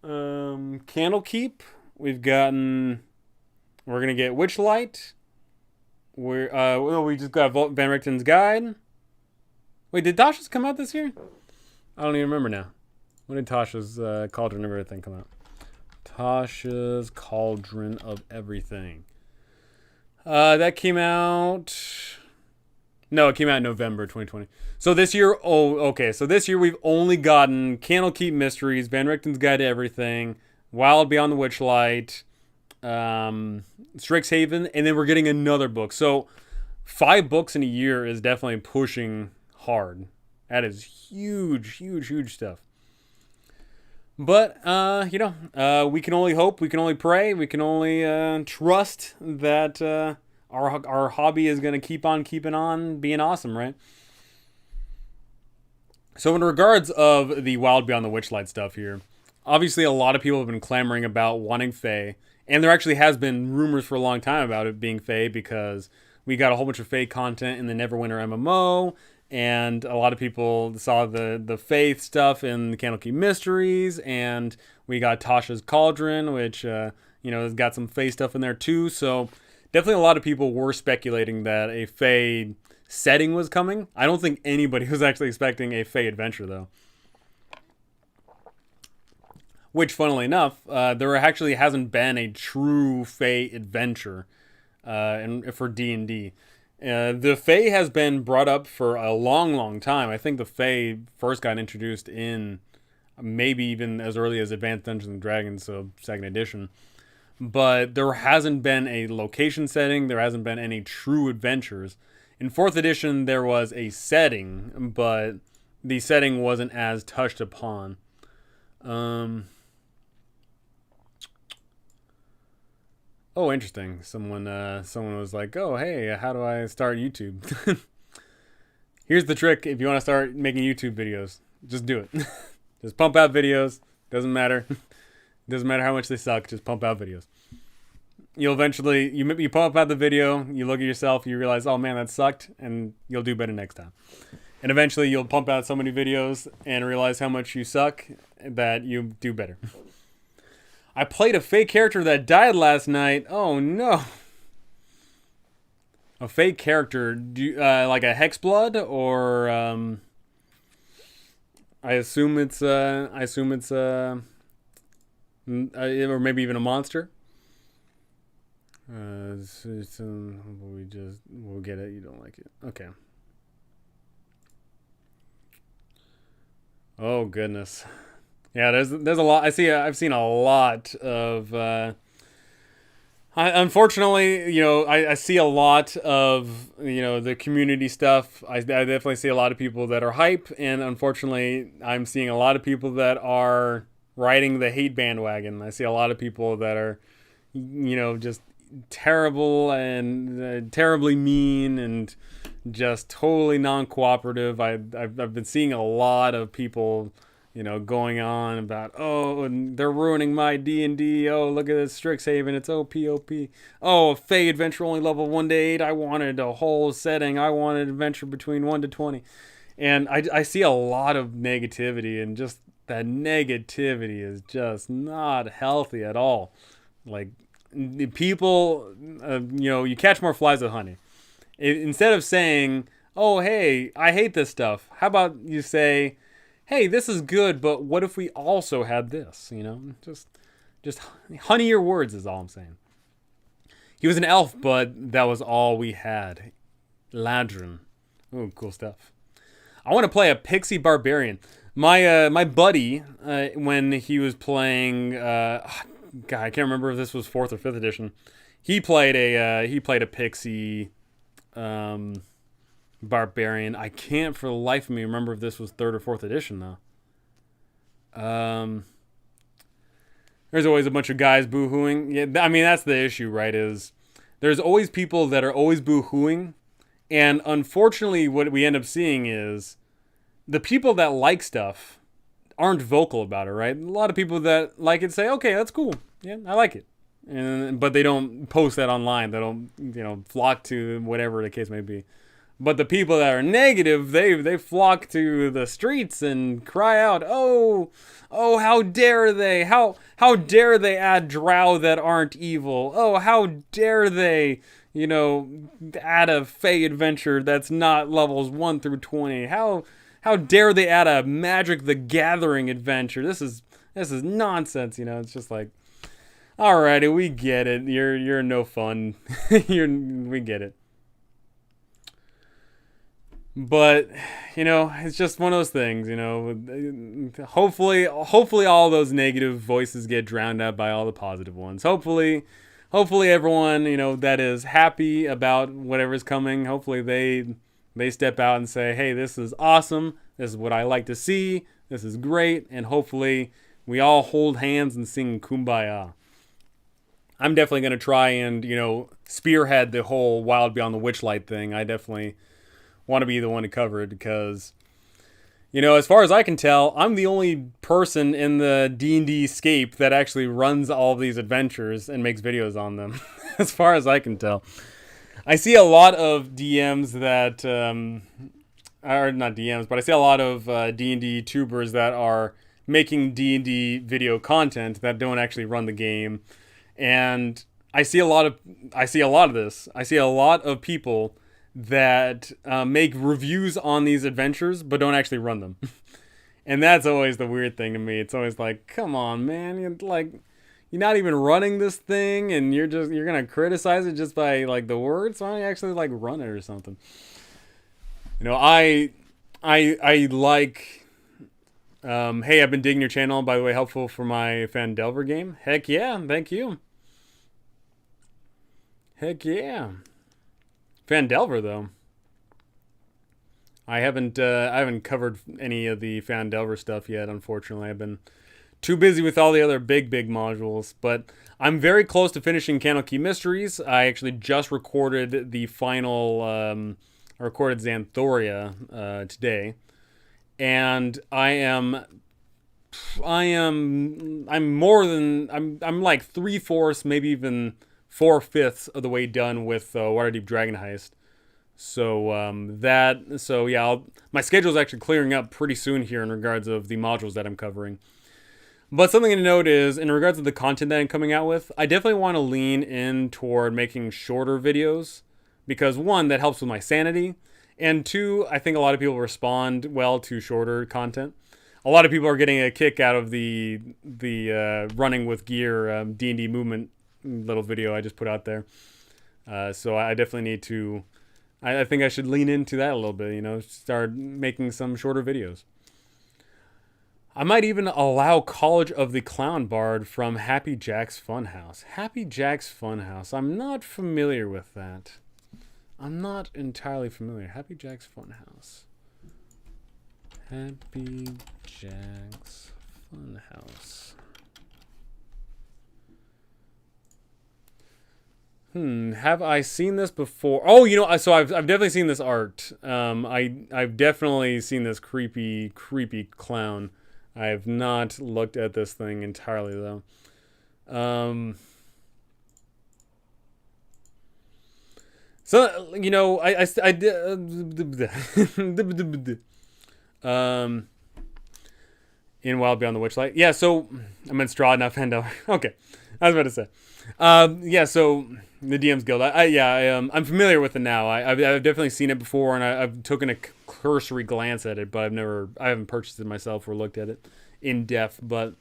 Candlekeep. We're gonna get Witchlight. We just got Van Richten's Guide. Wait, did Tasha's come out this year? I don't even remember now. When did Tasha's Cauldron of Everything come out? Tasha's Cauldron of Everything. That came out... No, it came out in November 2020. So this year... Oh, okay. So this year we've only gotten Candlekeep Mysteries, Van Richten's Guide to Everything, Wild Beyond the Witchlight, Strixhaven, and then we're getting another book. So 5 books in a year is definitely pushing hard. That is huge, huge, huge stuff. But, we can only hope, we can only pray, we can only trust that our hobby is going to keep on keeping on being awesome, right? So in regards of the Wild Beyond the Witchlight stuff here, obviously a lot of people have been clamoring about wanting Fae, and there actually has been rumors for a long time about it being Fae, because we got a whole bunch of Fae content in the Neverwinter MMO, and a lot of people saw the Faith stuff in the Candlekeep Mysteries, and we got Tasha's Cauldron, which, has got some Fae stuff in there too. So definitely a lot of people were speculating that a Fae setting was coming. I don't think anybody was actually expecting a Fae adventure, though. Which, funnily enough, there actually hasn't been a true Fae adventure for D&D. The Fae has been brought up for a long, long time. I think the Fae first got introduced in maybe even as early as Advanced Dungeons and Dragons, so 2nd edition. But there hasn't been a location setting. There hasn't been any true adventures. In 4th edition, there was a setting, but the setting wasn't as touched upon. Oh, interesting. Someone was like, "Oh, hey, how do I start YouTube?" Here's the trick: if you want to start making YouTube videos, just do it. Just pump out videos. Doesn't matter. Doesn't matter how much they suck. Just pump out videos. You'll eventually you pump out the video. You look at yourself. You realize, oh man, that sucked, and you'll do better next time. And eventually, you'll pump out so many videos and realize how much you suck that you do better. I played a fake character that died last night. Oh no. A fake character, like a Hexblood, or I assume it's or maybe even a monster. We'll get it. You don't like it. Okay. Oh goodness. Yeah, there's a lot. I've seen a lot of. Unfortunately, I see a lot of the community stuff. I definitely see a lot of people that are hype, and unfortunately, I'm seeing a lot of people that are riding the hate bandwagon. I see a lot of people that are, just terrible and terribly mean and just totally non-cooperative. I've been seeing a lot of people, going on about, oh, and they're ruining my D&D. Oh, look at this Strixhaven. It's OP. Oh, a Fae adventure only level 1 to 8. I wanted a whole setting. I wanted adventure between 1 to 20. And I see a lot of negativity, and just that negativity is just not healthy at all. Like, people, you catch more flies with honey. Instead of saying, oh, hey, I hate this stuff, how about you say, hey, this is good, but what if we also had this? Just honey your words is all I'm saying. He was an elf, but that was all we had. Ladrin. Ooh, cool stuff. I want to play a pixie barbarian. My buddy, when he was playing, God, I can't remember if this was 4th or 5th edition. He played a pixie barbarian. I can't for the life of me remember if this was 3rd or 4th edition though. There's always a bunch of guys boo-hooing. Yeah, I mean that's the issue, right? Is there's always people that are always boo-hooing, and unfortunately, what we end up seeing is the people that like stuff aren't vocal about it, right? A lot of people that like it say, "Okay, that's cool. Yeah, I like it," but they don't post that online. They don't, flock to whatever the case may be. But the people that are negative, they flock to the streets and cry out, "Oh, how dare they? How dare they add drow that aren't evil? Oh, how dare they, add a Fae adventure that's not levels 1 through 20? How dare they add a Magic the Gathering adventure? This is nonsense, It's just like, alrighty, we get it. You're no fun. We get it. But, it's just one of those things, hopefully all those negative voices get drowned out by all the positive ones. Hopefully everyone, that is happy about whatever's coming, hopefully they step out and say, hey, this is awesome. This is what I like to see. This is great. And hopefully we all hold hands and sing Kumbaya. I'm definitely going to try and, spearhead the whole Wild Beyond the Witchlight thing. I definitely want to be the one to cover it because, as far as I can tell, I'm the only person in the D&D scape that actually runs all of these adventures and makes videos on them, as far as I can tell. I see a lot of DMs that, or not DMs, but I see a lot of D&D tubers that are making D&D video content that don't actually run the game, and I see a lot of this. I see a lot of people that make reviews on these adventures but don't actually run them. And that's always the weird thing to me. It's always like, come on, man, you're not even running this thing, and you're gonna criticize it just by like the words. Why don't you actually like run it or something? You know, I like. Hey, I've been digging your channel. By the way, helpful for my Fandelver game. Heck yeah, thank you. Heck yeah. Fandelver though. I haven't covered any of the Fandelver stuff yet. Unfortunately, I've been too busy with all the other big modules. But I'm very close to finishing Candlekeep Mysteries. I actually just recorded the final. I recorded Xanthoria today, and I'm like 3/4, maybe even 4/5 of the way done with Waterdeep Dragon Heist. So yeah, my schedule is actually clearing up pretty soon here in regards of the modules that I'm covering. But something to note is, in regards to the content that I'm coming out with, I definitely want to lean in toward making shorter videos, because one, that helps with my sanity, and two, I think a lot of people respond well to shorter content. A lot of people are getting a kick out of the running with gear D&D movement little video I just put out there. So I definitely need to. I think I should lean into that a little bit. You know, start making some shorter videos. I might even allow College of the Clown Bard from Happy Jack's Funhouse. Happy Jack's Funhouse. I'm not familiar with that. I'm not entirely familiar. Happy Jack's Funhouse. Happy Jack's Funhouse. Have I seen this before? Oh, you know, so I've definitely seen this art. I've definitely seen this creepy clown. I have not looked at this thing entirely though. So you know, I did. In Wild Beyond the Witchlight. Yeah, so I'm in Strahd, not Fandel. Okay, I was about to say. Yeah, so the DM's Guild. I'm familiar with it now. I've definitely seen it before, and I've taken a cursory glance at it, but I haven't purchased it myself or looked at it in depth. But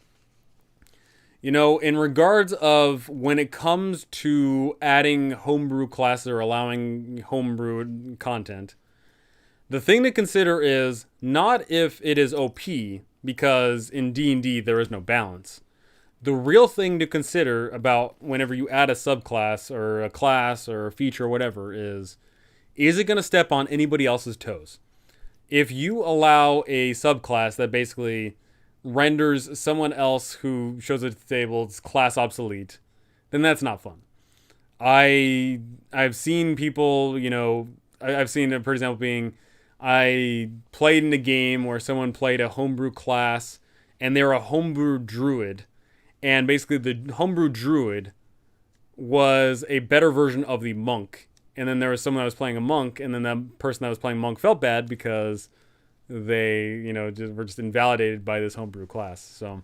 you know, in regards of when it comes to adding homebrew classes or allowing homebrew content, the thing to consider is not if it is OP, because in D&D there is no balance. The real thing to consider about whenever you add a subclass or a class or a feature or whatever is it going to step on anybody else's toes? If you allow a subclass that basically renders someone else who shows up at the table's class obsolete, then that's not fun. I've seen people, you know, I've seen it, for example, being, I played in a game where someone played a homebrew class and they were a homebrew druid. And basically the homebrew druid was a better version of the monk. And then there was someone that was playing a monk, and then the person that was playing monk felt bad because they, you know, were just invalidated by this homebrew class. So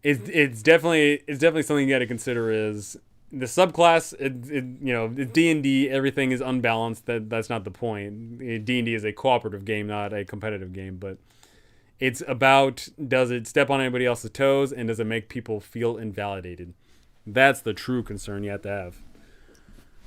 it's definitely something you got to consider is the subclass. You know, D&D, everything is unbalanced. That's not the point. D&D is a cooperative game, not a competitive game, but it's about, does it step on anybody else's toes, and does it make people feel invalidated? That's the true concern you have to have.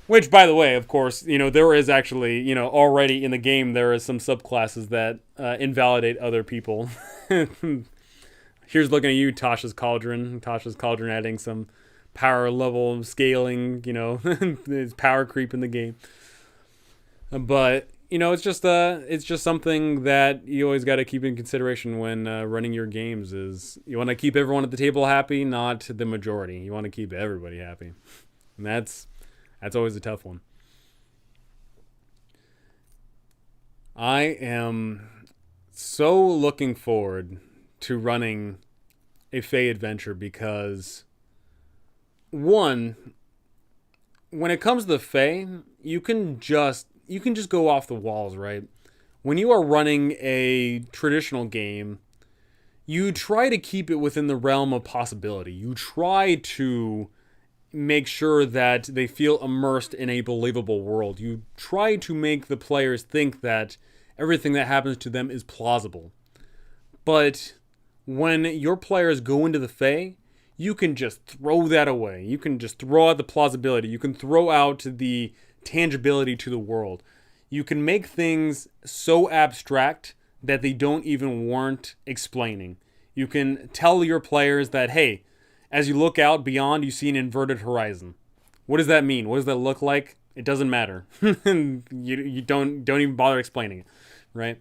Which, by the way, of course, you know, there is actually, you know, already in the game, there is some subclasses that invalidate other people. Here's looking at you, Tasha's Cauldron. Tasha's Cauldron adding some power level scaling, you know, there's power creep in the game. But you know, it's just something that you always got to keep in consideration when running your games. Is you want to keep everyone at the table happy, not the majority. You want to keep everybody happy, and that's always a tough one. I am so looking forward to running a Fae adventure because, one, when it comes to the Fae, you can just go off the walls, right? When you are running a traditional game, you try to keep it within the realm of possibility. You try to make sure that they feel immersed in a believable world. You try to make the players think that everything that happens to them is plausible. But when your players go into the Fae, you can just throw that away. You can just throw out the plausibility. You can throw out the tangibility to the world. You can make things so abstract that they don't even warrant explaining. You can tell your players that, hey, as you look out beyond, you see an inverted horizon. What does that mean? What does that look like? It doesn't matter. you don't even bother explaining it, right?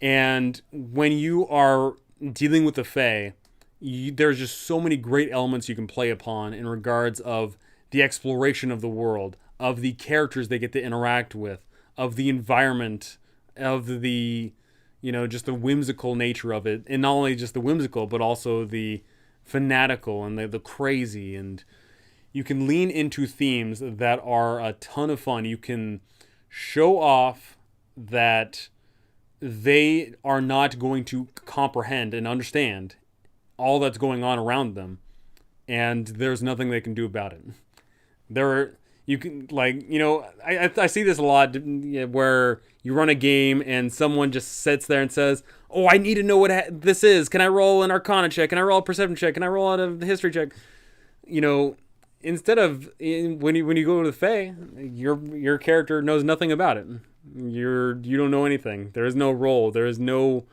And when you are dealing with the Fae, there's just so many great elements you can play upon in regards of the exploration of the world, of the characters they get to interact with, of the environment, of the, just the whimsical nature of it. And not only just the whimsical, but also the fanatical and the crazy. And you can lean into themes that are a ton of fun. You can show off that they are not going to comprehend and understand all that's going on around them, and there's nothing they can do about it. You can, I see this a lot where you run a game and someone just sits there and says, oh, I need to know what this is. Can I roll an Arcana check? Can I roll a Perception check? Can I roll out a History check? Instead of when you go to the Fae, your character knows nothing about it. You don't know anything. There is no role. There is no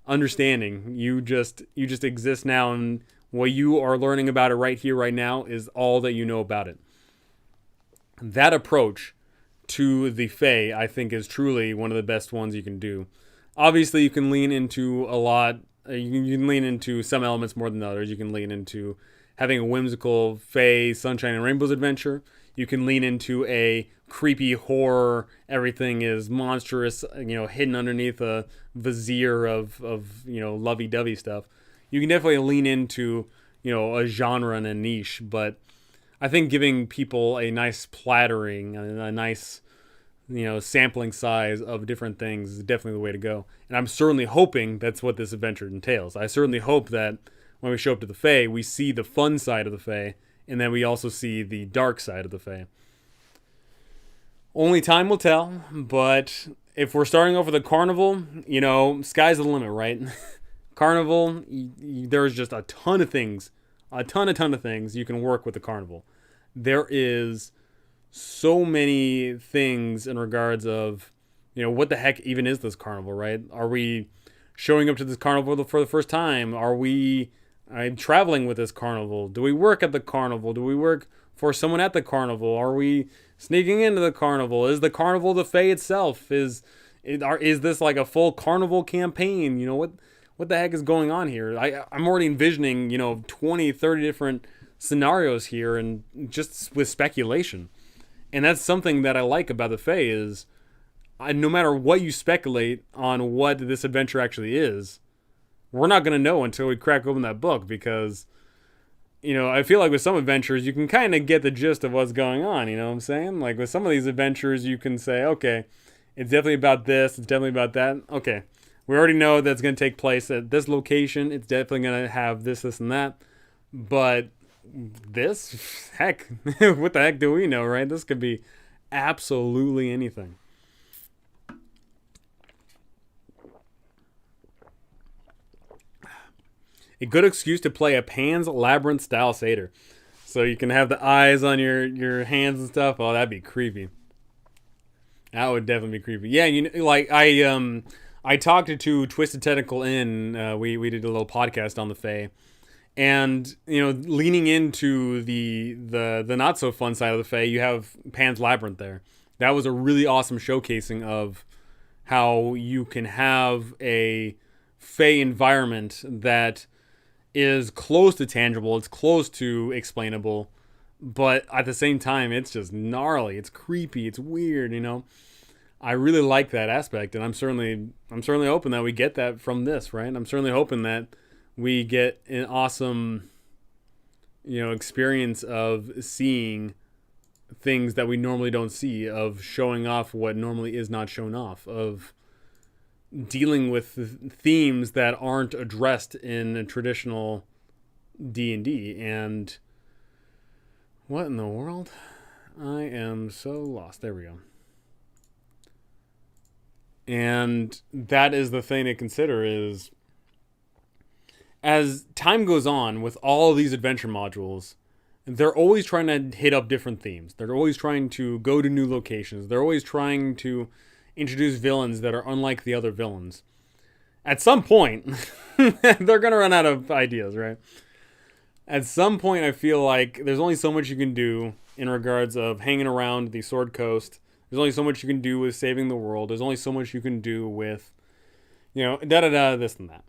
understanding. You just exist now, and what you are learning about it right here, right now, is all that you know about it. That approach to the Fae, I think, is truly one of the best ones you can do. Obviously, you can lean into a lot. You can lean into some elements more than others. You can lean into having a whimsical Fae, Sunshine and Rainbows adventure. You can lean into a creepy horror, everything is monstrous, hidden underneath a vizier of lovey-dovey stuff. You can definitely lean into, a genre and a niche, but I think giving people a nice plattering and a nice, sampling size of different things is definitely the way to go. And I'm certainly hoping that's what this adventure entails. I certainly hope that when we show up to the Fae, we see the fun side of the Fae, and then we also see the dark side of the Fae. Only time will tell, but if we're starting off with a carnival, sky's the limit, right? Carnival, there's just a ton of things you can work with the carnival. There is so many things in regards of, what the heck even is this carnival, right? Are we showing up to this carnival for the first time? Are we traveling with this carnival? Do we work at the carnival? Do we work for someone at the carnival? Are we sneaking into the carnival? Is the carnival the Fae itself? Is this like a full carnival campaign? What the heck is going on here? I'm already envisioning, 20, 30 different scenarios here, and just with speculation. And that's something that I like about the Fae is no matter what you speculate on what this adventure actually is, we're not going to know until we crack open that book, because I feel like with some adventures, you can kind of get the gist of what's going on, you know what I'm saying? Like with some of these adventures, you can say, okay, it's definitely about this, it's definitely about that. Okay, we already know that's going to take place at this location, it's definitely going to have this, and that. But this, heck, what the heck do we know, right? This could be absolutely anything. A good excuse to play a Pan's Labyrinth style satyr. So you can have the eyes on your hands and stuff. Oh, that'd be creepy. That would definitely be creepy. Yeah, I talked to Twisted Tentacle Inn. We did a little podcast on the Fae. And, leaning into the not so fun side of the Fae, you have Pan's Labyrinth there. That was a really awesome showcasing of how you can have a Fae environment that is close to tangible, it's close to explainable, but at the same time, it's just gnarly, it's creepy, it's weird, I really like that aspect, and I'm certainly hoping that we get that from this, right? I'm certainly hoping that we get an awesome, experience of seeing things that we normally don't see, of showing off what normally is not shown off, of dealing with themes that aren't addressed in a traditional D&D. And What in the world? I am so lost. There we go. And that is the thing to consider is as time goes on with all these adventure modules, they're always trying to hit up different themes. They're always trying to go to new locations. They're always trying to introduce villains that are unlike the other villains. At some point, they're going to run out of ideas, right? At some point, I feel like there's only so much you can do in regards of hanging around the Sword Coast. There's only so much you can do with saving the world. There's only so much you can do with, this and that.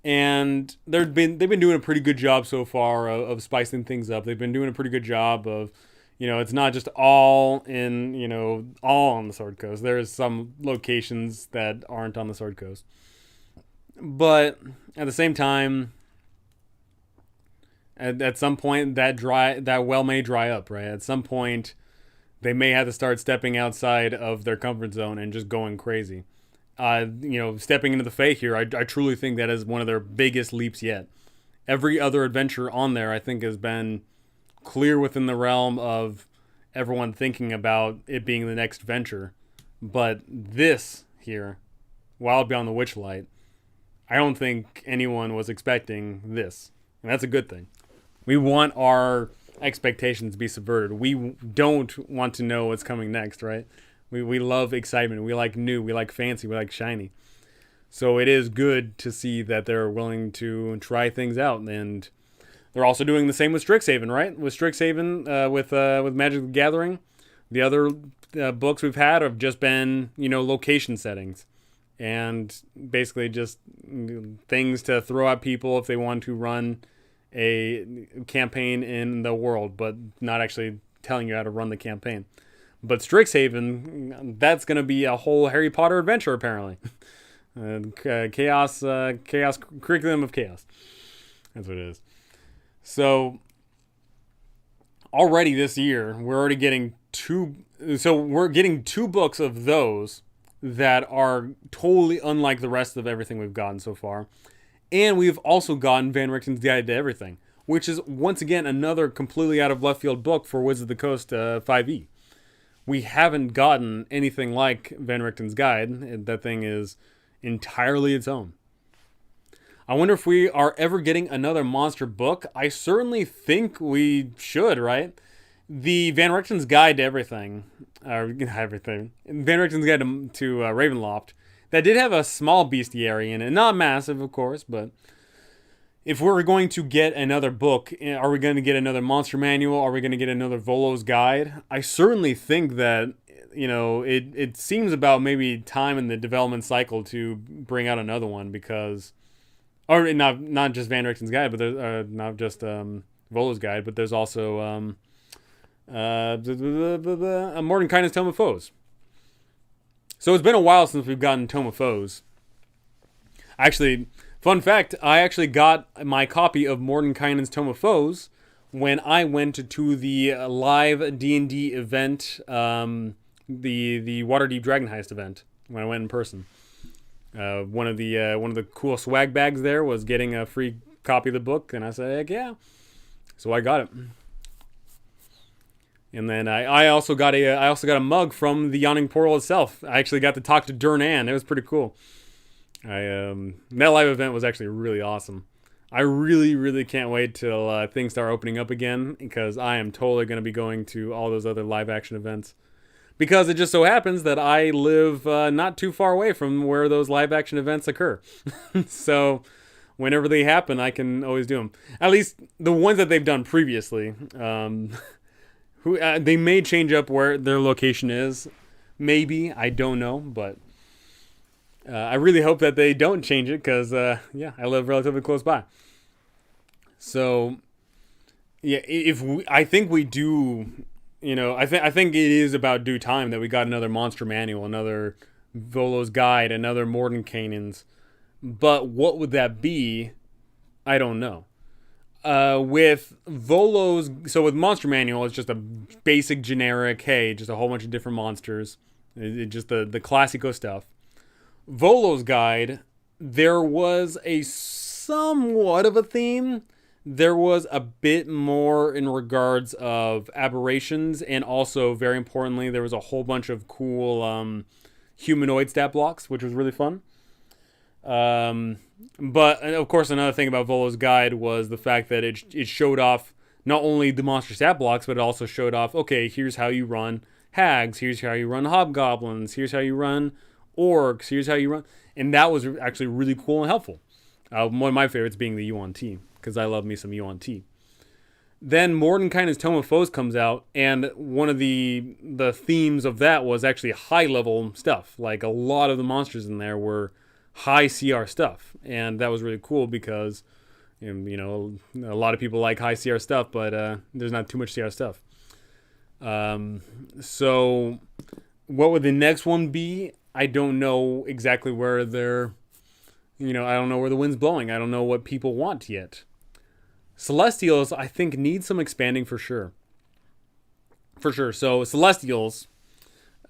And they've been doing a pretty good job so far of spicing things up. They've been doing a pretty good job of, it's not just all on the Sword Coast. There's some locations that aren't on the Sword Coast. But at the same time, at some point that well may dry up, right? At some point, they may have to start stepping outside of their comfort zone and just going crazy. Stepping into the Fae here, I truly think that is one of their biggest leaps yet. Every other adventure on there, I think, has been clear within the realm of everyone thinking about it being the next venture. But this here, Wild Beyond the Witchlight, I don't think anyone was expecting this. And that's a good thing. We want our expectations to be subverted. We don't want to know what's coming next, right? We love excitement. We like new. We like fancy. We like shiny. So it is good to see that they're willing to try things out. And they're also doing the same with Strixhaven, right? With Strixhaven, with Magic the Gathering, the other books we've had have just been, location settings. And basically just things to throw at people if they want to run a campaign in the world, but not actually telling you how to run the campaign. But Strixhaven, that's going to be a whole Harry Potter adventure, apparently. Chaos curriculum of chaos. That's what it is. So, already this year, we're getting two books of those that are totally unlike the rest of everything we've gotten so far. And we've also gotten Van Richten's Guide to Everything, which is, once again, another completely out of left field book for Wizards of the Coast 5e. We haven't gotten anything like Van Richten's Guide. That thing is entirely its own. I wonder if we are ever getting another monster book. I certainly think we should, right? The Van Richten's Guide to Everything, Van Richten's Guide to Ravenloft, that did have a small bestiary in it. Not massive, of course, but if we're going to get another book, are we going to get another monster manual? Are we going to get another Volo's Guide? I certainly think that, it seems about maybe time in the development cycle to bring out another one because, or not just Van Richten's Guide, but there's not just Volo's Guide, but there's also Mordenkainen's Tome of Foes. So it's been a while since we've gotten Tome of Foes. Actually, fun fact, I actually got my copy of Mordenkainen's Tome of Foes when I went to the live D&D event, the Waterdeep Dragon Heist event, when I went in person. One of the cool swag bags there was getting a free copy of the book, and I said, heck yeah. So I got it. And then I also got a mug from the Yawning Portal itself. I actually got to talk to Durnan. It was pretty cool. That live event was actually really awesome. I really, really can't wait till things start opening up again because I am totally going to be going to all those other live action events. Because it just so happens that I live not too far away from where those live action events occur. So whenever they happen, I can always do them. At least the ones that they've done previously. They may change up where their location is. Maybe. I don't know. But I really hope that they don't change it because, I live relatively close by. So, yeah, I think we do, I think it is about due time that we got another Monster Manual, another Volo's Guide, another Mordenkainen's. But what would that be? I don't know. With Monster Manual, it's just a basic generic, hey, just a whole bunch of different monsters. Just the classico stuff. Volo's Guide, there was a somewhat of a theme. There was a bit more in regards of aberrations, and also, very importantly, there was a whole bunch of cool humanoid stat blocks, which was really fun. Um, but of course, another thing about Volo's guide was the fact that it showed off not only the monster stat blocks, but it also showed off, okay, here's how you run hags, here's how you run hobgoblins, here's how you run orcs, here's how you run. And that was actually really cool and helpful. One of my favorites being the Yuan T, because I love me some Yuan T. Then Mordenkainen's Tome of Foes comes out, and one of the themes of that was actually high level stuff. Like a lot of the monsters in there were high CR stuff, and that was really cool because you know a lot of people like high CR stuff, but there's not too much CR stuff. So what would the next one be? I don't know exactly where they're, I don't know where the wind's blowing. I don't know what people want yet. Celestials, I think, need some expanding for sure. For sure. So Celestials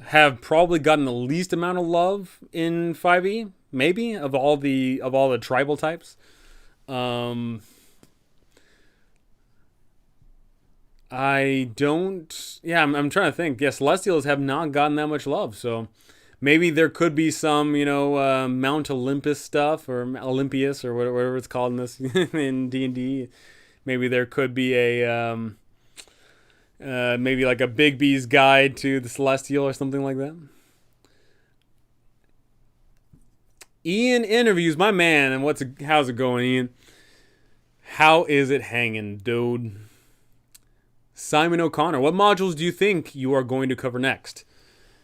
have probably gotten the least amount of love in 5e, maybe, of all the tribal types. I don't. Yeah, I'm trying to think. Yeah, Celestials have not gotten that much love, so maybe there could be some, Mount Olympus stuff, or Olympius, or whatever it's called in this in D&D. Maybe there could be a maybe like a Big B's guide to the Celestial or something like that. Ian interviews my man, and how's it going, Ian? How is it hanging, dude? Simon O'Connor, what modules do you think you are going to cover next?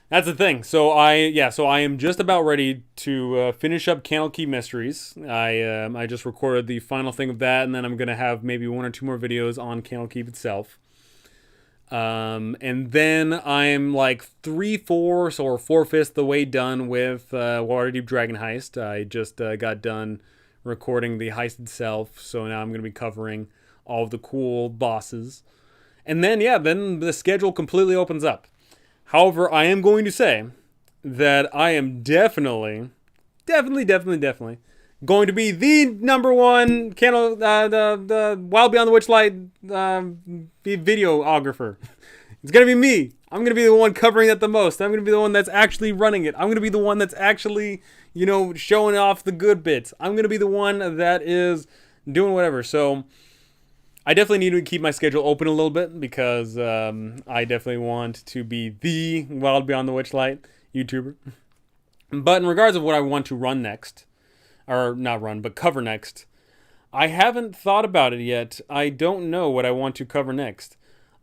That's the thing. So I am just about ready to finish up Candlekeep Mysteries. I just recorded the final thing of that, and then I'm gonna have maybe one or two more videos on Candlekeep itself. And then I'm like 3/4 or 4/5 the way done with Waterdeep Dragon Heist. I just got done recording the heist itself, so now I'm gonna be covering all of the cool bosses. And then then the schedule completely opens up. However, I am going to say that I am definitely going to be the number one the Wild Beyond the Witchlight videographer. It's going to be me. I'm going to be the one covering it the most. I'm going to be the one that's actually running it. I'm going to be the one that's actually, showing off the good bits. I'm going to be the one that is doing whatever. So I definitely need to keep my schedule open a little bit because I definitely want to be the Wild Beyond the Witchlight YouTuber. But in regards of what I want to run next, or not run, but cover next, I haven't thought about it yet. I don't know what I want to cover next.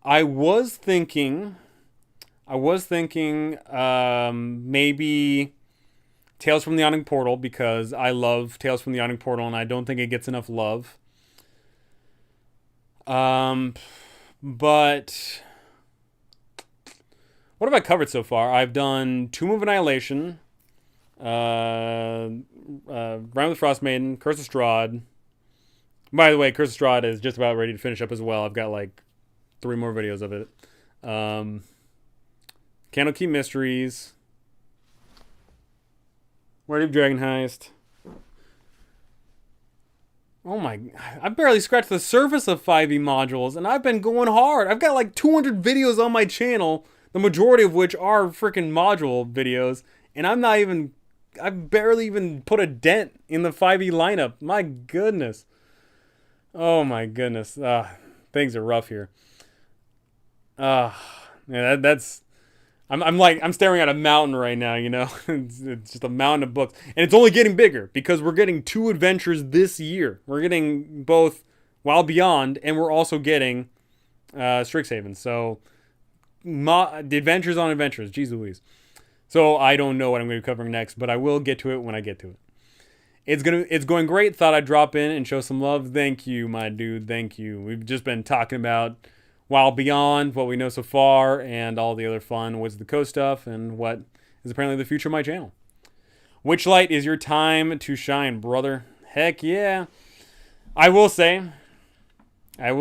I was thinking maybe Tales from the Yawning Portal, because I love Tales from the Yawning Portal and I don't think it gets enough love. But what have I covered so far? I've done Tomb of Annihilation, Rime of the Frost Maiden, Curse of Strahd. By the way, Curse of Strahd is just about ready to finish up as well. I've got like 3 more videos of it. Candlekeep Mysteries, Waterdeep Dragon Heist. Oh my, I barely scratched the surface of 5e modules, and I've been going hard. I've got like 200 videos on my channel, the majority of which are freaking module videos, and I've barely even put a dent in the 5e lineup. My goodness. Oh my goodness. Things are rough here. That's... I'm staring at a mountain right now, it's just a mountain of books. And it's only getting bigger because we're getting 2 adventures this year. We're getting both Wild Beyond, and we're also getting Strixhaven. So the adventures on adventures, geez Louise. So I don't know what I'm going to be covering next, but I will get to it when I get to it. It's going great. Thought I'd drop in and show some love. Thank you, my dude. Thank you. We've just been talking about Wild Beyond, what we know so far, and all the other fun Wizards of the Coast stuff, and what is apparently the future of my channel. Witchlight is your time to shine, brother. Heck yeah. I will say, I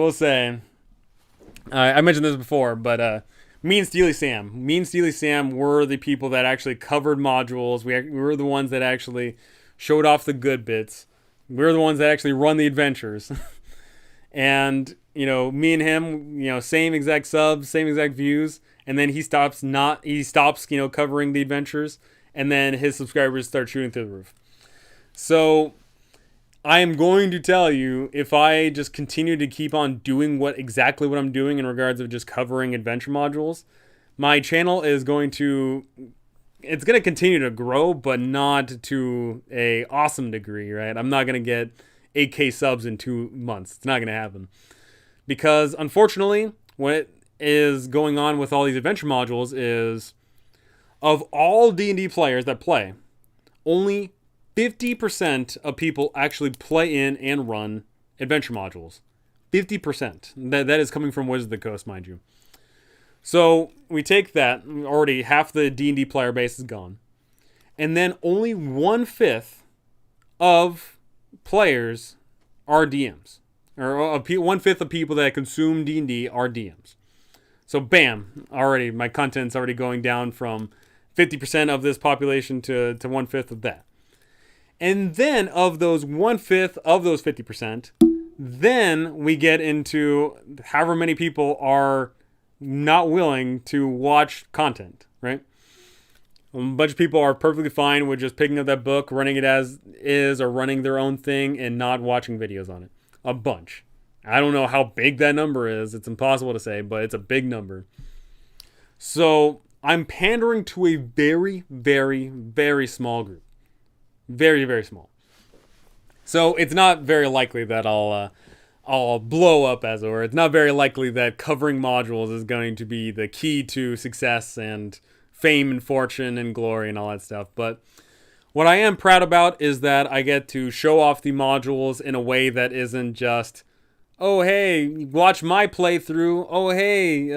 mentioned this before, but me and Steely Sam were the people that actually covered modules. We were the ones that actually showed off the good bits. We were the ones that actually run the adventures. and me and him, same exact subs, same exact views, and then he stops covering the adventures, and then his subscribers start shooting through the roof. So I am going to tell you, if I just continue to keep on doing exactly what I'm doing in regards of just covering adventure modules, my channel is going to continue to grow, but not to a awesome degree, right? I'm not going to get 8K subs in 2 months. It's not going to happen. Because unfortunately, what is going on with all these adventure modules is, of all D&D players that play, only 50% of people actually play in and run adventure modules. 50%. That is coming from Wizards of the Coast, mind you. So we take that, already half the D&D player base is gone. And then only 1/5 of players are DMs. Or 1/5 of people that consume D&D are DMs. So bam, already my content's already going down from 50% of this population to 1/5 of that. And then of those 1/5 of those 50%, then we get into however many people are not willing to watch content, right? A bunch of people are perfectly fine with just picking up that book, running it as is, or running their own thing and not watching videos on it. A bunch. I don't know how big that number is. It's impossible to say, but it's a big number. So I'm pandering to a very, very, very small group. Very, very small. So it's not very likely that I'll blow up, as it were. It's not very likely that covering modules is going to be the key to success and fame and fortune and glory and all that stuff. But what I am proud about is that I get to show off the modules in a way that isn't just, oh, hey, watch my playthrough. Oh, hey,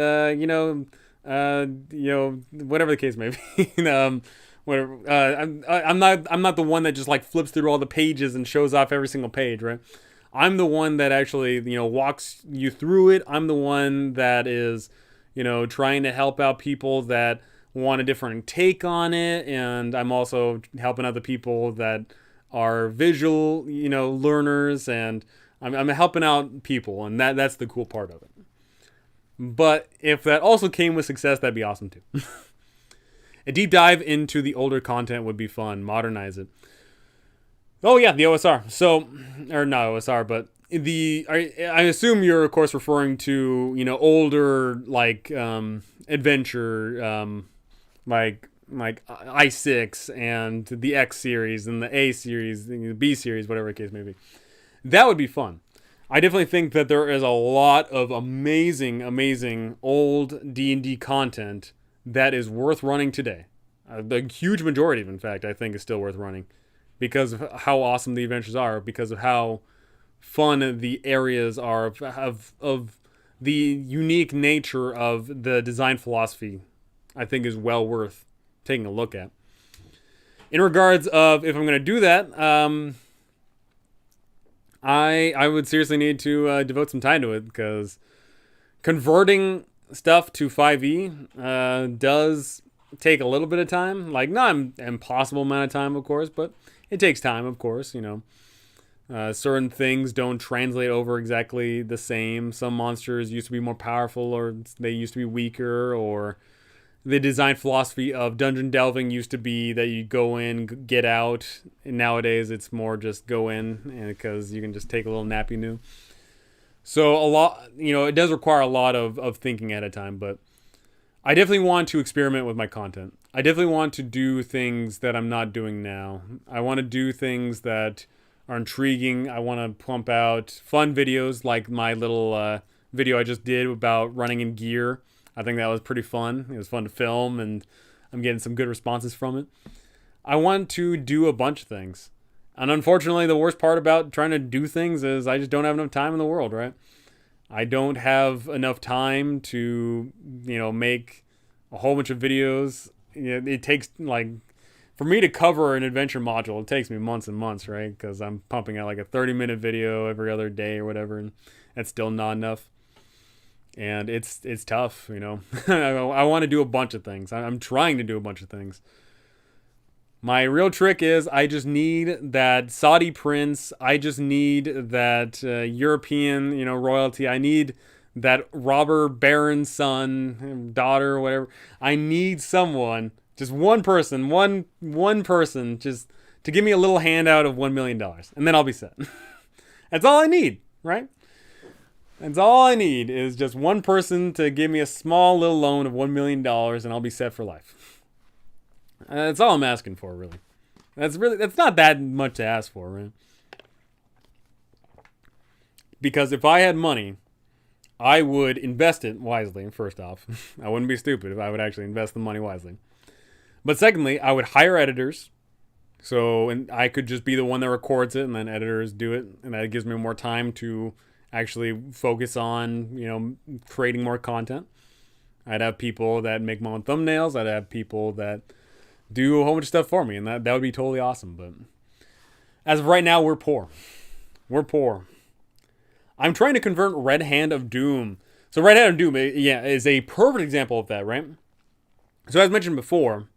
whatever the case may be. Whatever. I'm not the one that just like flips through all the pages and shows off every single page, right? I'm the one that actually, walks you through it. I'm the one that is, trying to help out people that want a different take on it. And I'm also helping out the people that are visual, learners. And I'm helping out people. And that's the cool part of it. But if that also came with success, that'd be awesome too. A deep dive into the older content would be fun. Modernize it. Oh yeah, the OSR. So, or not OSR, but I assume you're of course referring to older like adventure like I6 and the X series and the A series, the B series, whatever the case may be. That would be fun. I definitely think that there is a lot of amazing old D&D content that is worth running today. The huge majority of, in fact, I think is still worth running because of how awesome the adventures are, because of how fun the areas are, of the unique nature of the design philosophy. I think is well worth taking a look at. In regards of if I'm going to do that, I would seriously need to devote some time to it, because converting stuff to 5e does take a little bit of time. Like, not an impossible amount of time, of course, but it takes time, of course. Certain things don't translate over exactly the same. Some monsters used to be more powerful, or they used to be weaker, or the design philosophy of dungeon delving used to be that you go in, get out. And nowadays, it's more just go in, because you can just take a little nap you knew. So a lot, it does require a lot of thinking at a time, but I definitely want to experiment with my content. I definitely want to do things that I'm not doing now. I want to do things that are intriguing. I want to pump out fun videos like my little video I just did about running in gear. I think that was pretty fun. It was fun to film, and I'm getting some good responses from it. I want to do a bunch of things. And unfortunately, the worst part about trying to do things is I just don't have enough time in the world, right? I don't have enough time to, make a whole bunch of videos. It takes, for me to cover an adventure module, it takes me months and months, right? Because I'm pumping out like a 30-minute video every other day or whatever, and that's still not enough. And it's tough, I want to do a bunch of things. I'm trying to do a bunch of things. My real trick is I just need that Saudi prince. I just need that European, royalty. I need that robber baron's son, daughter, whatever. I need someone, just one person, one person, just to give me a little handout of $1 million, and then I'll be set. That's all I need, right? That's all I need is just one person to give me a small little loan of $1 million, and I'll be set for life. That's all I'm asking for, really. That's not that much to ask for, right? Because if I had money, I would invest it wisely, first off. I wouldn't be stupid if I would actually invest the money wisely. But secondly, I would hire editors. And I could just be the one that records it, and then editors do it. And that gives me more time to actually focus on, creating more content. I'd have people that make my own thumbnails. I'd have people that do a whole bunch of stuff for me. And that would be totally awesome. But as of right now, we're poor. We're poor. I'm trying to convert Red Hand of Doom. So Red Hand of Doom, is a perfect example of that, right? So as mentioned before,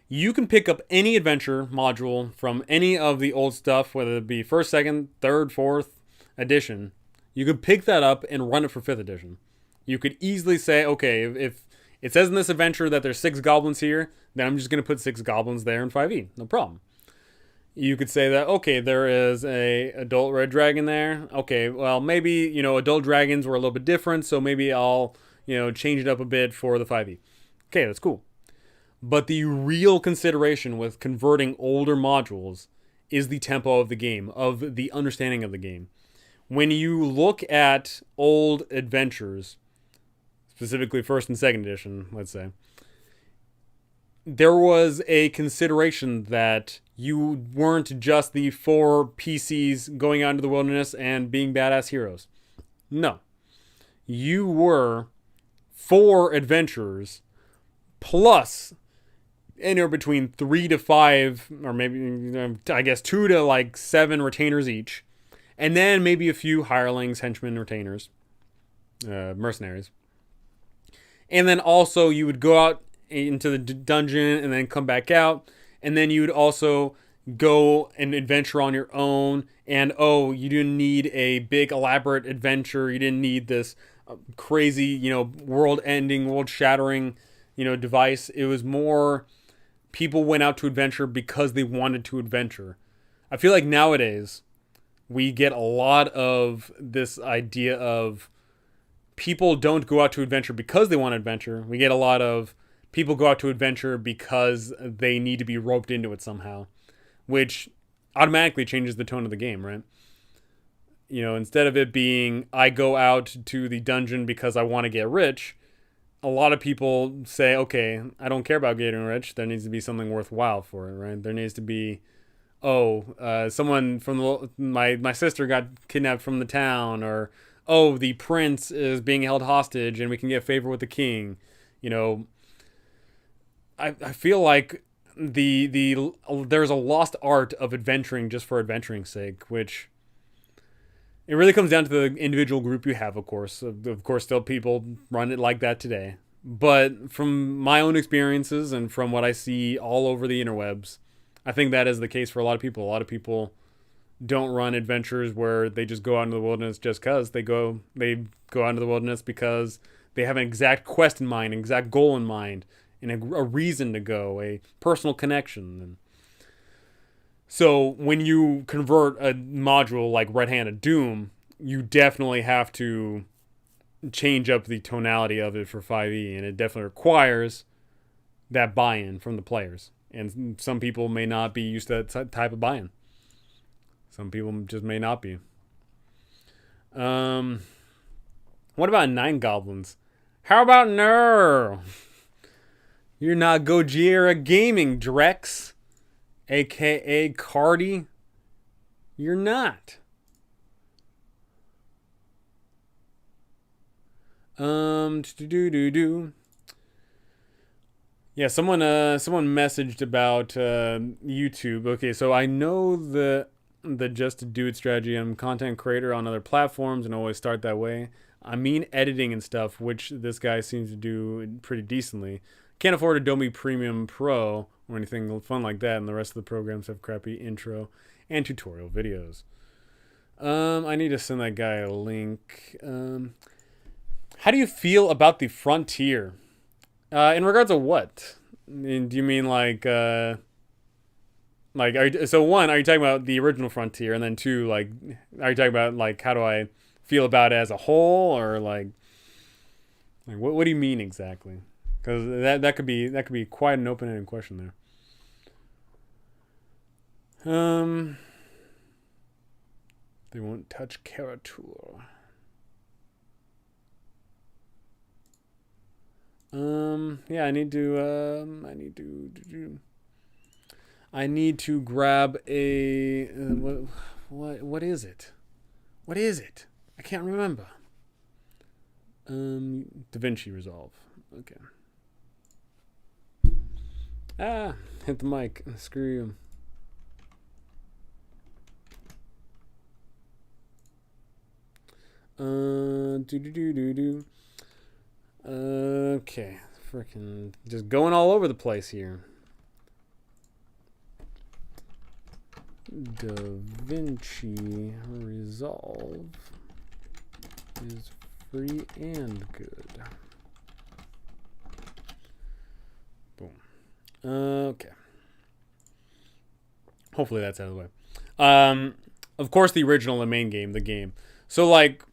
you can pick up any adventure module from any of the old stuff, whether it be 1st, 2nd, 3rd, 4th edition. You could pick that up and run it for 5th edition. You could easily say, okay, if it says in this adventure that there's 6 goblins here, then I'm just going to put 6 goblins there in 5e. No problem. You could say that, okay, there is a adult red dragon there. Okay, well, maybe, adult dragons were a little bit different, so maybe I'll, change it up a bit for the 5e. Okay, that's cool. But the real consideration with converting older modules is the tempo of the game, of the understanding of the game. When you look at old adventures, specifically 1st and 2nd edition, let's say, there was a consideration that you weren't just the 4 PCs going out into the wilderness and being badass heroes. No. You were 4 adventurers plus anywhere between 3 to 5, or maybe, I guess, 2 to 7 retainers each. And then maybe a few hirelings, henchmen, retainers, mercenaries. And then also you would go out into the dungeon and then come back out, and then you would also go and adventure on your own. And you didn't need a big elaborate adventure. You didn't need this crazy, world-ending, world-shattering, device. It was more people went out to adventure because they wanted to adventure. I feel like nowadays we get a lot of this idea of people don't go out to adventure because they want to adventure. We get a lot of people go out to adventure because they need to be roped into it somehow, which automatically changes the tone of the game, right? Instead of it being, I go out to the dungeon because I want to get rich, a lot of people say, okay, I don't care about getting rich. There needs to be something worthwhile for it, right? There needs to be, someone from my sister got kidnapped from the town, or, the prince is being held hostage and we can get favor with the king. I feel like there's a lost art of adventuring just for adventuring's sake, which it really comes down to the individual group you have, of course. Of course, still people run it like that today. But from my own experiences and from what I see all over the interwebs, I think that is the case for a lot of people. A lot of people don't run adventures where they just go out into the wilderness just because. They go out into the wilderness because they have an exact quest in mind, an exact goal in mind, and a reason to go, a personal connection. And so when you convert a module like Red Hand of Doom, you definitely have to change up the tonality of it for 5e, and it definitely requires that buy-in from the players. And some people may not be used to that type of buy-in. Some people just may not be. What about 9 goblins? How about no? You're not Gojira Gaming, Drex, aka Cardi. You're not. Yeah, someone messaged about YouTube. Okay, so I know the just to do it strategy. I'm a content creator on other platforms and always start that way. I mean editing and stuff, which this guy seems to do pretty decently. Can't afford Adobe Premium Pro or anything fun like that, and the rest of the programs have crappy intro and tutorial videos. I need to send that guy a link. How do you feel about the Frontier? In regards to what? Do you mean so one, are you talking about the original Frontier, and then two, like, are you talking about like how do I feel about it as a whole, or like what do you mean exactly? Because that could be quite an open-ended question there. They won't touch Karatur. Yeah, I need to grab a what is it? What is it? I can't remember. DaVinci Resolve. Okay. Hit the mic. Screw you. Okay. Freaking just going all over the place here. DaVinci Resolve is free and good. Boom. Okay. Hopefully that's out of the way. Of course, the original, the main game, the game. So like,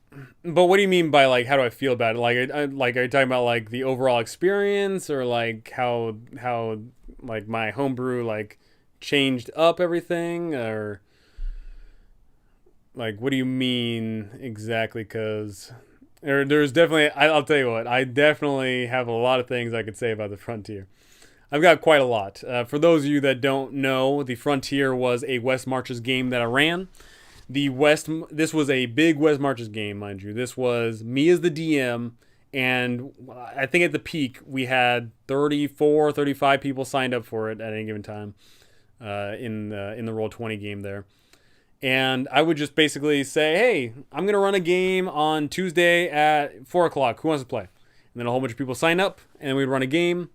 but what do you mean by like how do I feel about it? Like, are you talking about like the overall experience, or like how like my homebrew like changed up everything, or like what do you mean exactly? Because there's definitely, I'll tell you what, I definitely have a lot of things I could say about the Frontier. I've got quite a lot. For those of you that don't know, the Frontier was a West Marches game that I ran. This was a big West Marches game, mind you. This was me as the DM, and I think at the peak we had 34, 35 people signed up for it at any given time in the Roll20 game there. And I would just basically say, hey, I'm going to run a game on Tuesday at 4 o'clock. Who wants to play? And then a whole bunch of people sign up, and we'd run a game.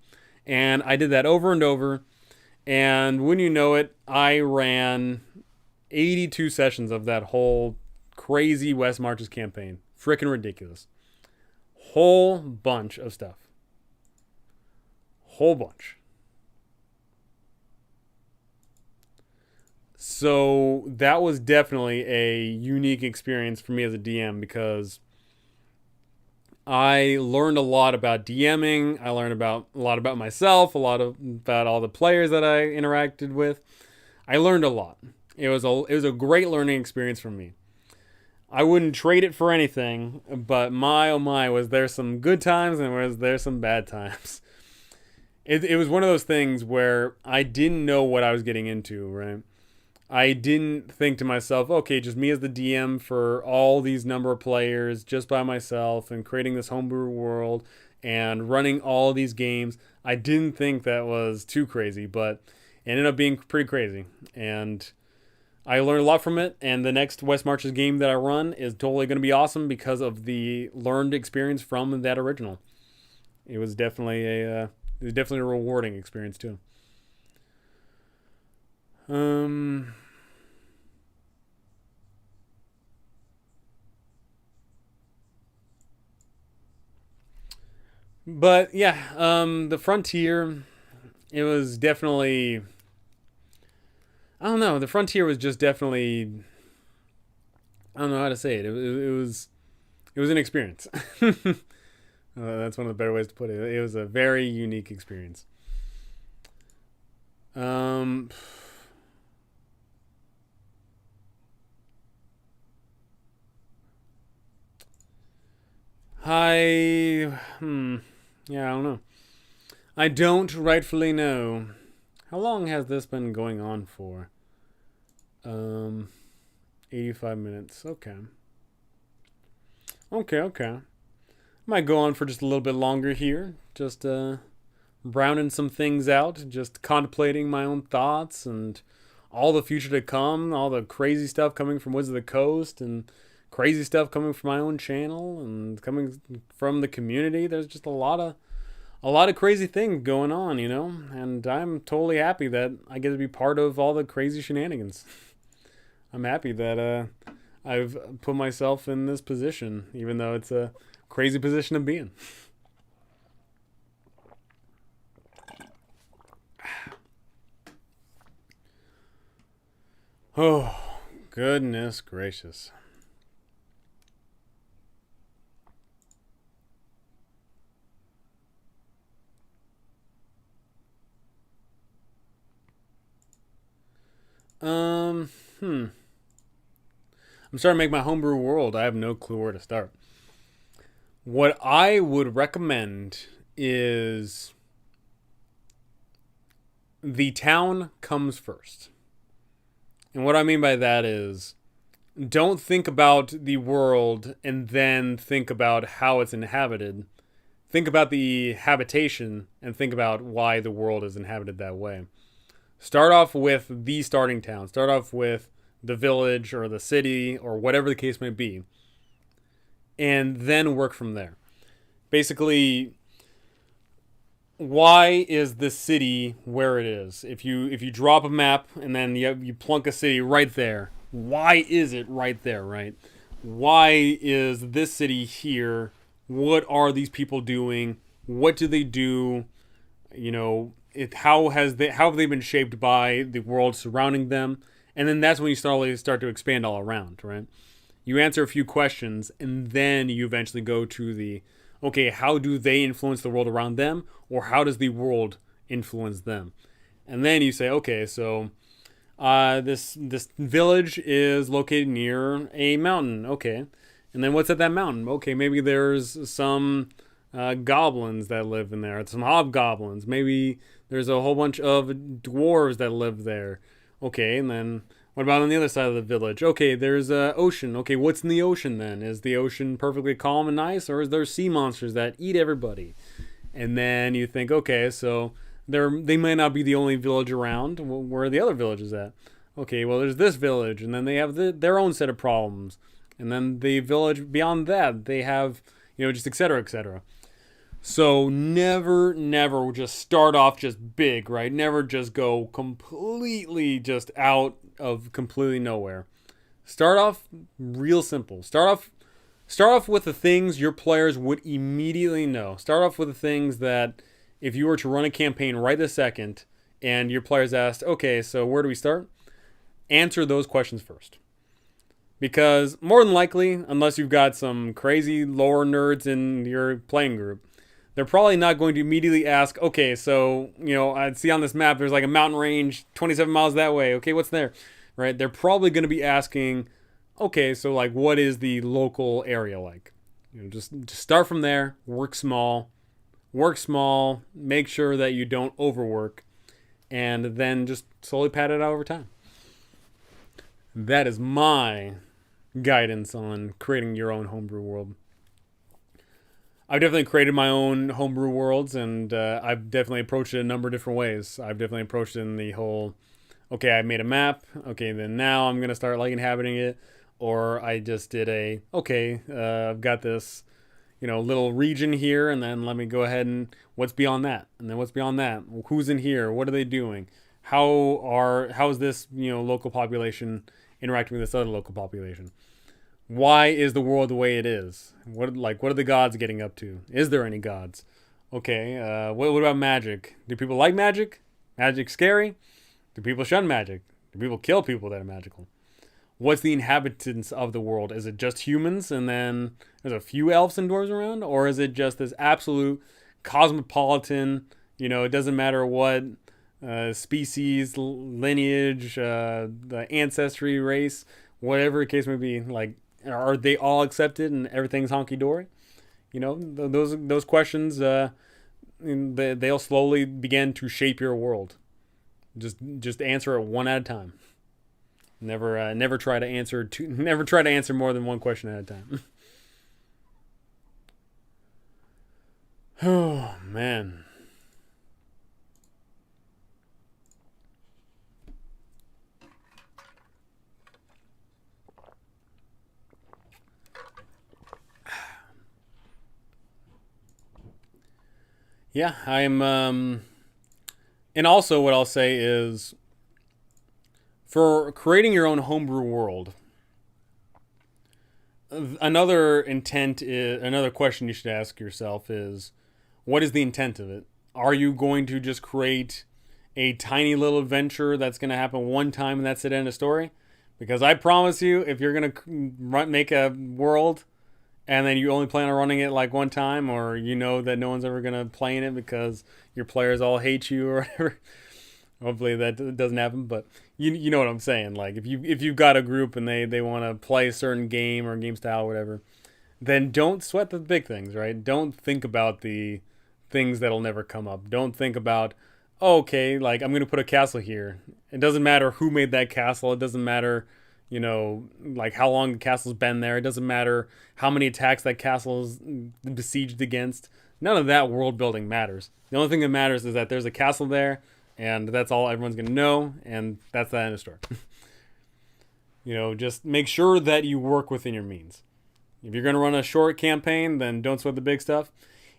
And I did that over and over. And when you know it, I ran 82 sessions of that whole crazy West Marches campaign. Freaking ridiculous. Whole bunch of stuff. Whole bunch. So that was definitely a unique experience for me as a DM, because I learned a lot about DMing. I learned a lot about myself, about all the players that I interacted with. I learned a lot. It was a great learning experience for me. I wouldn't trade it for anything, but my oh my, was there some good times and was there some bad times. It was one of those things where I didn't know what I was getting into, right? I didn't think to myself, okay, just me as the DM for all these number of players, just by myself, and creating this homebrew world and running all these games. I didn't think that was too crazy, but it ended up being pretty crazy. And I learned a lot from it, and the next West Marches game that I run is totally going to be awesome because of the learned experience from that original. It was definitely a rewarding experience too. But yeah, the Frontier, it was definitely, I don't know, the Frontier was just definitely, I don't know how to say it. It was an experience. That's one of the better ways to put it. It was a very unique experience. Yeah, I don't know. I don't rightfully know. How long has this been going on for? 85 minutes. Okay. Okay. Might go on for just a little bit longer here. Just rounding some things out. Just contemplating my own thoughts and all the future to come. All the crazy stuff coming from Wizards of the Coast, and crazy stuff coming from my own channel and coming from the community. There's just a lot a lot of crazy things going on, you know, and I'm totally happy that I get to be part of all the crazy shenanigans. I'm happy that I've put myself in this position, even though it's a crazy position to be in. Oh, goodness gracious. Um, hmm. I'm starting to make my homebrew world. I have no clue where to start. What I would recommend is the town comes first. And what I mean by that is don't think about the world and then think about how it's inhabited. Think about the habitation and think about why the world is inhabited that way. Start off with the starting town. Start off with the village or the city or whatever the case may be. And then work from there. Basically, why is the city where it is? If you drop a map and then you plunk a city right there, why is it right there, right? Why is this city here? What are these people doing? What do they do? You know, how have they been shaped by the world surrounding them? And then that's when you start to expand all around, right? You answer a few questions and then you eventually go to the okay, how do they influence the world around them, or how does the world influence them? And then you say, okay, so this village is located near a mountain. Okay, and then what's at that mountain? Okay, maybe there's some goblins that live in there, some hobgoblins. Maybe there's a whole bunch of dwarves that live there. Okay, and then what about on the other side of the village? Okay, there's an ocean. Okay, what's in the ocean then? Is the ocean perfectly calm and nice, or is there sea monsters that eat everybody? And then you think, okay, so they might not be the only village around. Where are the other villages at? Okay, well, there's this village, and then they have their own set of problems. And then the village beyond that, they have, just et cetera, et cetera. So never just start off just big, right? Never just go completely just out of completely nowhere. Start off real simple. Start off with the things your players would immediately know. Start off with the things that if you were to run a campaign right this second and your players asked, okay, so where do we start? Answer those questions first. Because more than likely, unless you've got some crazy lore nerds in your playing group, they're probably not going to immediately ask, okay, so, I see on this map there's like a mountain range 27 miles that way. Okay, what's there? Right? They're probably going to be asking, okay, so like what is the local area like? Just start from there, work small, make sure that you don't overwork, and then just slowly pad it out over time. That is my guidance on creating your own homebrew world. I've definitely created my own homebrew worlds, and I've definitely approached it a number of different ways. I've definitely approached it in the whole, okay, I made a map. Okay, then now I'm going to start like inhabiting it. Or I just did I've got this, little region here, and then let me go ahead and what's beyond that? And then what's beyond that? Who's in here? What are they doing? How is this, local population interacting with this other local population? Why is the world the way it is? What are the gods getting up to? Is there any gods? Okay, what about magic? Do people like magic? Magic scary? Do people shun magic? Do people kill people that are magical? What's the inhabitants of the world? Is it just humans and then there's a few elves and dwarves around? Or is it just this absolute cosmopolitan, it doesn't matter what species, lineage, the ancestry, race, whatever the case may be, like, are they all accepted and everything's honky-dory? Those questions, they'll slowly begin to shape your world. Just answer it one at a time. Never try to answer more than one question at a time. Oh, man. Yeah, I'm. And also, what I'll say is, for creating your own homebrew world, another intent is another question you should ask yourself is, what is the intent of it? Are you going to just create a tiny little adventure that's going to happen one time and that's it, end of story? Because I promise you, if you're going to make a world and then you only plan on running it like one time, or you know that no one's ever going to play in it because your players all hate you or whatever, hopefully that doesn't happen, but you know what I'm saying. Like if you've got a group and they want to play a certain game or game style or whatever, then don't sweat the big things, right? Don't think about the things that'll never come up. Don't think about, oh, okay, like I'm gonna put a castle here. It doesn't matter who made that castle. It doesn't matter, like how long the castle's been there. It doesn't matter how many attacks that castle's besieged against. None of that world building matters. The only thing that matters is that there's a castle there, and that's all everyone's gonna know, and that's the end of the story. Just make sure that you work within your means. If you're going to run a short campaign, then don't sweat the big stuff.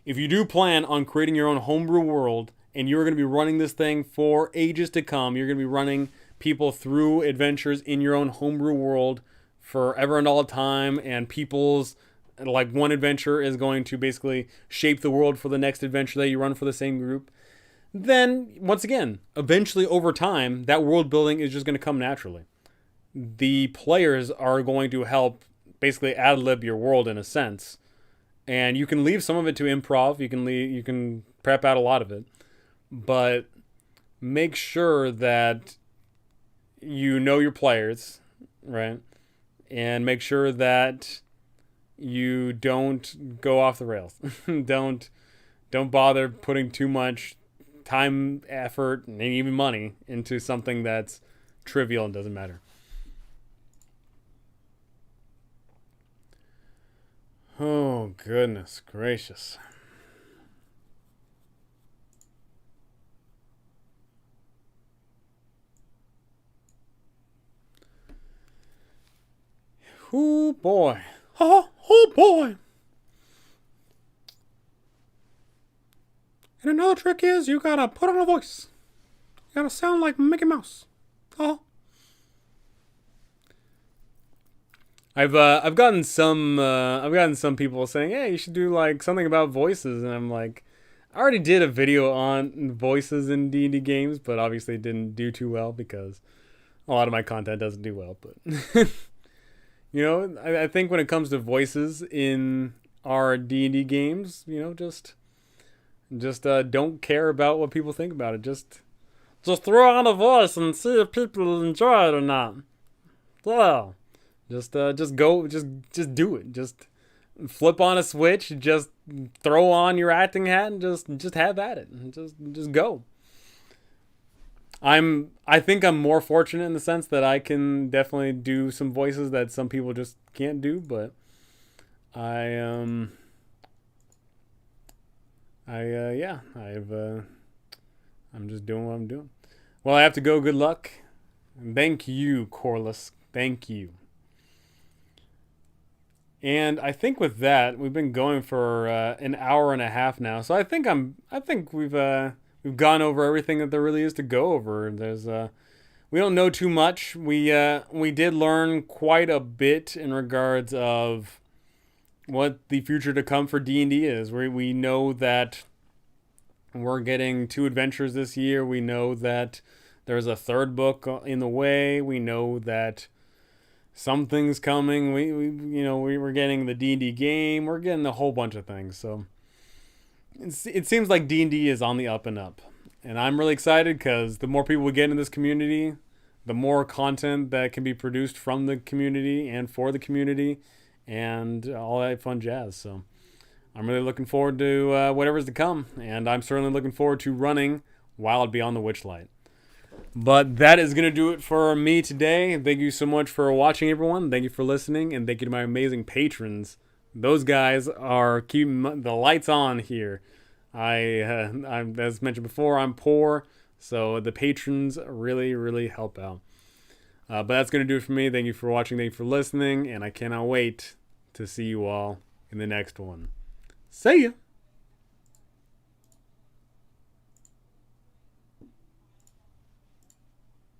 If you do plan on creating your own homebrew world and you're going to be running this thing for ages to come, you're going to be running people through adventures in your own homebrew world forever and all time, and people's, like, one adventure is going to basically shape the world for the next adventure that you run for the same group, then, once again, eventually over time, that world building is just going to come naturally. The players are going to help basically ad lib your world in a sense, and you can leave some of it to improv. You can prep out a lot of it, but make sure that you know your players, right? And make sure that you don't go off the rails. don't bother putting too much time, effort, and even money into something that's trivial and doesn't matter. Oh, goodness gracious. Oh, boy. Oh, boy. And another trick is you gotta put on a voice. You gotta sound like Mickey Mouse. Oh. I've gotten some people saying, "Hey, you should do like something about voices," and I'm like, I already did a video on voices in D&D games, but obviously it didn't do too well because a lot of my content doesn't do well. But I think when it comes to voices in our D&D games, just don't care about what people think about it. Just throw on a voice and see if people enjoy it or not. Well. Just go, just do it. Just flip on a switch, just throw on your acting hat and just have at it. Just go. I think I'm more fortunate in the sense that I can definitely do some voices that some people just can't do, but I'm just doing what I'm doing. Well, I have to go. Good luck. And thank you, Corliss. Thank you. And I think with that, we've been going for an hour and a half now. So I think we've gone over everything that there really is to go over. We don't know too much. We did learn quite a bit in regards of what the future to come for D&D is. We know that we're getting 2 adventures this year. We know that there's a 3rd book in the way. We know that something's coming. We're getting the D&D game. We're getting a whole bunch of things. So it seems like D&D is on the up and up. And I'm really excited because the more people we get in this community, the more content that can be produced from the community and for the community and all that fun jazz. So I'm really looking forward to whatever's to come. And I'm certainly looking forward to running Wild Beyond the Witchlight. But that is going to do it for me today. Thank you so much for watching, everyone. Thank you for listening. And thank you to my amazing patrons. Those guys are keeping the lights on here. I'm, as mentioned before, I'm poor. So the patrons really, really help out. But that's going to do it for me. Thank you for watching. Thank you for listening. And I cannot wait to see you all in the next one. See ya.